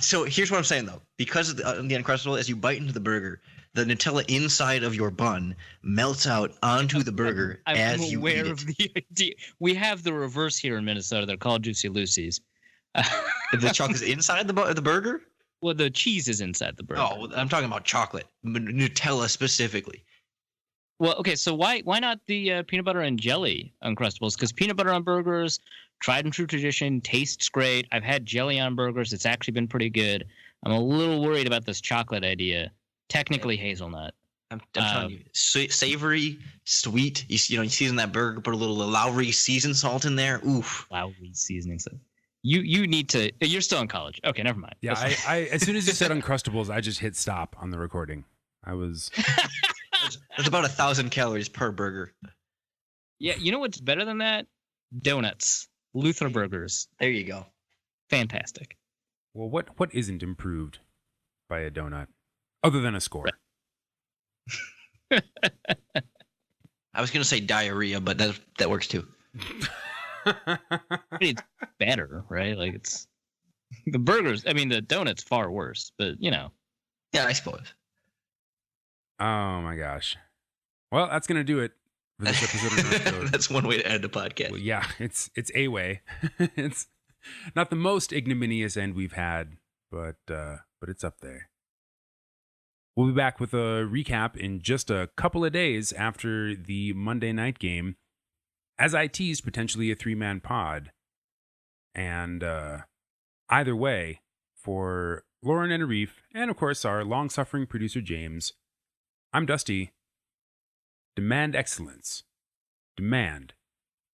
So here's what I'm saying, though. Because of the Uncrustable, as you bite into the burger, the Nutella inside of your bun melts out onto the burger as you eat it. I'm aware of the idea. We have the reverse here in Minnesota. They're called Juicy Lucy's. The chocolate is inside the burger? Well, the cheese is inside the burger. Oh, I'm talking about chocolate. Nutella specifically. Well, okay, so why not the peanut butter and jelly Uncrustables? Because peanut butter on burgers, tried and true tradition, tastes great. I've had jelly on burgers. It's actually been pretty good. I'm a little worried about this chocolate idea. Technically hazelnut. I'm telling you, savory, sweet. You season that burger, put a little Lowry seasoned salt in there. Oof. Lowry seasoning salt. You need to. You're still in college. Okay, never mind. Yeah, I as soon as you said Uncrustables, I just hit stop on the recording. I was. There's about 1,000 calories per burger. Yeah, you know what's better than that? Donuts. Luther burgers. There you go. Fantastic. Well, what isn't improved by a donut other than a score? I was going to say diarrhea, but that works too. It's better, right? Like it's the burgers. I mean, the donut's far worse, but Yeah, I suppose. Oh my gosh. Well, that's going to do it for this episode of Norse Code. That's one way to end the podcast. Well, yeah, it's a way. It's not the most ignominious end we've had, but it's up there. We'll be back with a recap in just a couple of days after the Monday night game, as I teased potentially a 3-man pod. And either way, for Lorin and Arif, and of course our long-suffering producer James, I'm Dusty. Demand excellence. Demand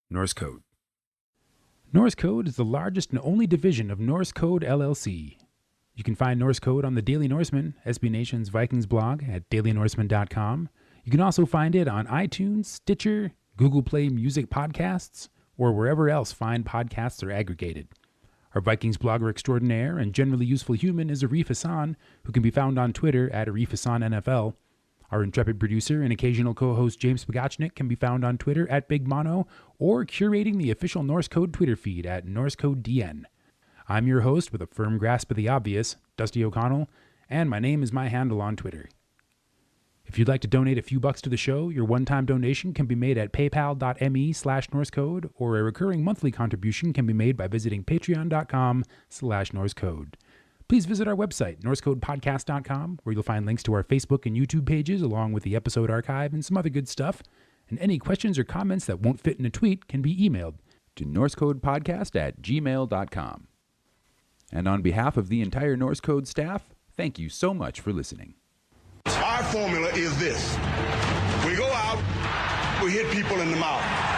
Norse Code. Norse Code is the largest and only division of Norse Code LLC. You can find Norse Code on the Daily Norseman, SB Nation's Vikings blog at dailynorseman.com. You can also find it on iTunes, Stitcher, Google Play Music Podcasts, or wherever else fine podcasts are aggregated. Our Vikings blogger extraordinaire and generally useful human is Arif Hassan, who can be found on Twitter at Arif Hassan NFL. Our intrepid producer and occasional co-host James Pagachnik can be found on Twitter at Big Mono or curating the official Norse Code Twitter feed at NorseCodeDN. I'm your host with a firm grasp of the obvious, Dusty O'Connell, and my name is my handle on Twitter. If you'd like to donate a few bucks to the show, your one-time donation can be made at paypal.me/NorseCode, or a recurring monthly contribution can be made by visiting patreon.com/NorseCode. Please visit our website, NorseCodePodcast.com, where you'll find links to our Facebook and YouTube pages, along with the episode archive and some other good stuff. And any questions or comments that won't fit in a tweet can be emailed to NorseCodePodcast@gmail.com. And on behalf of the entire Norse Code staff, thank you so much for listening. Our formula is this. We go out, we hit people in the mouth.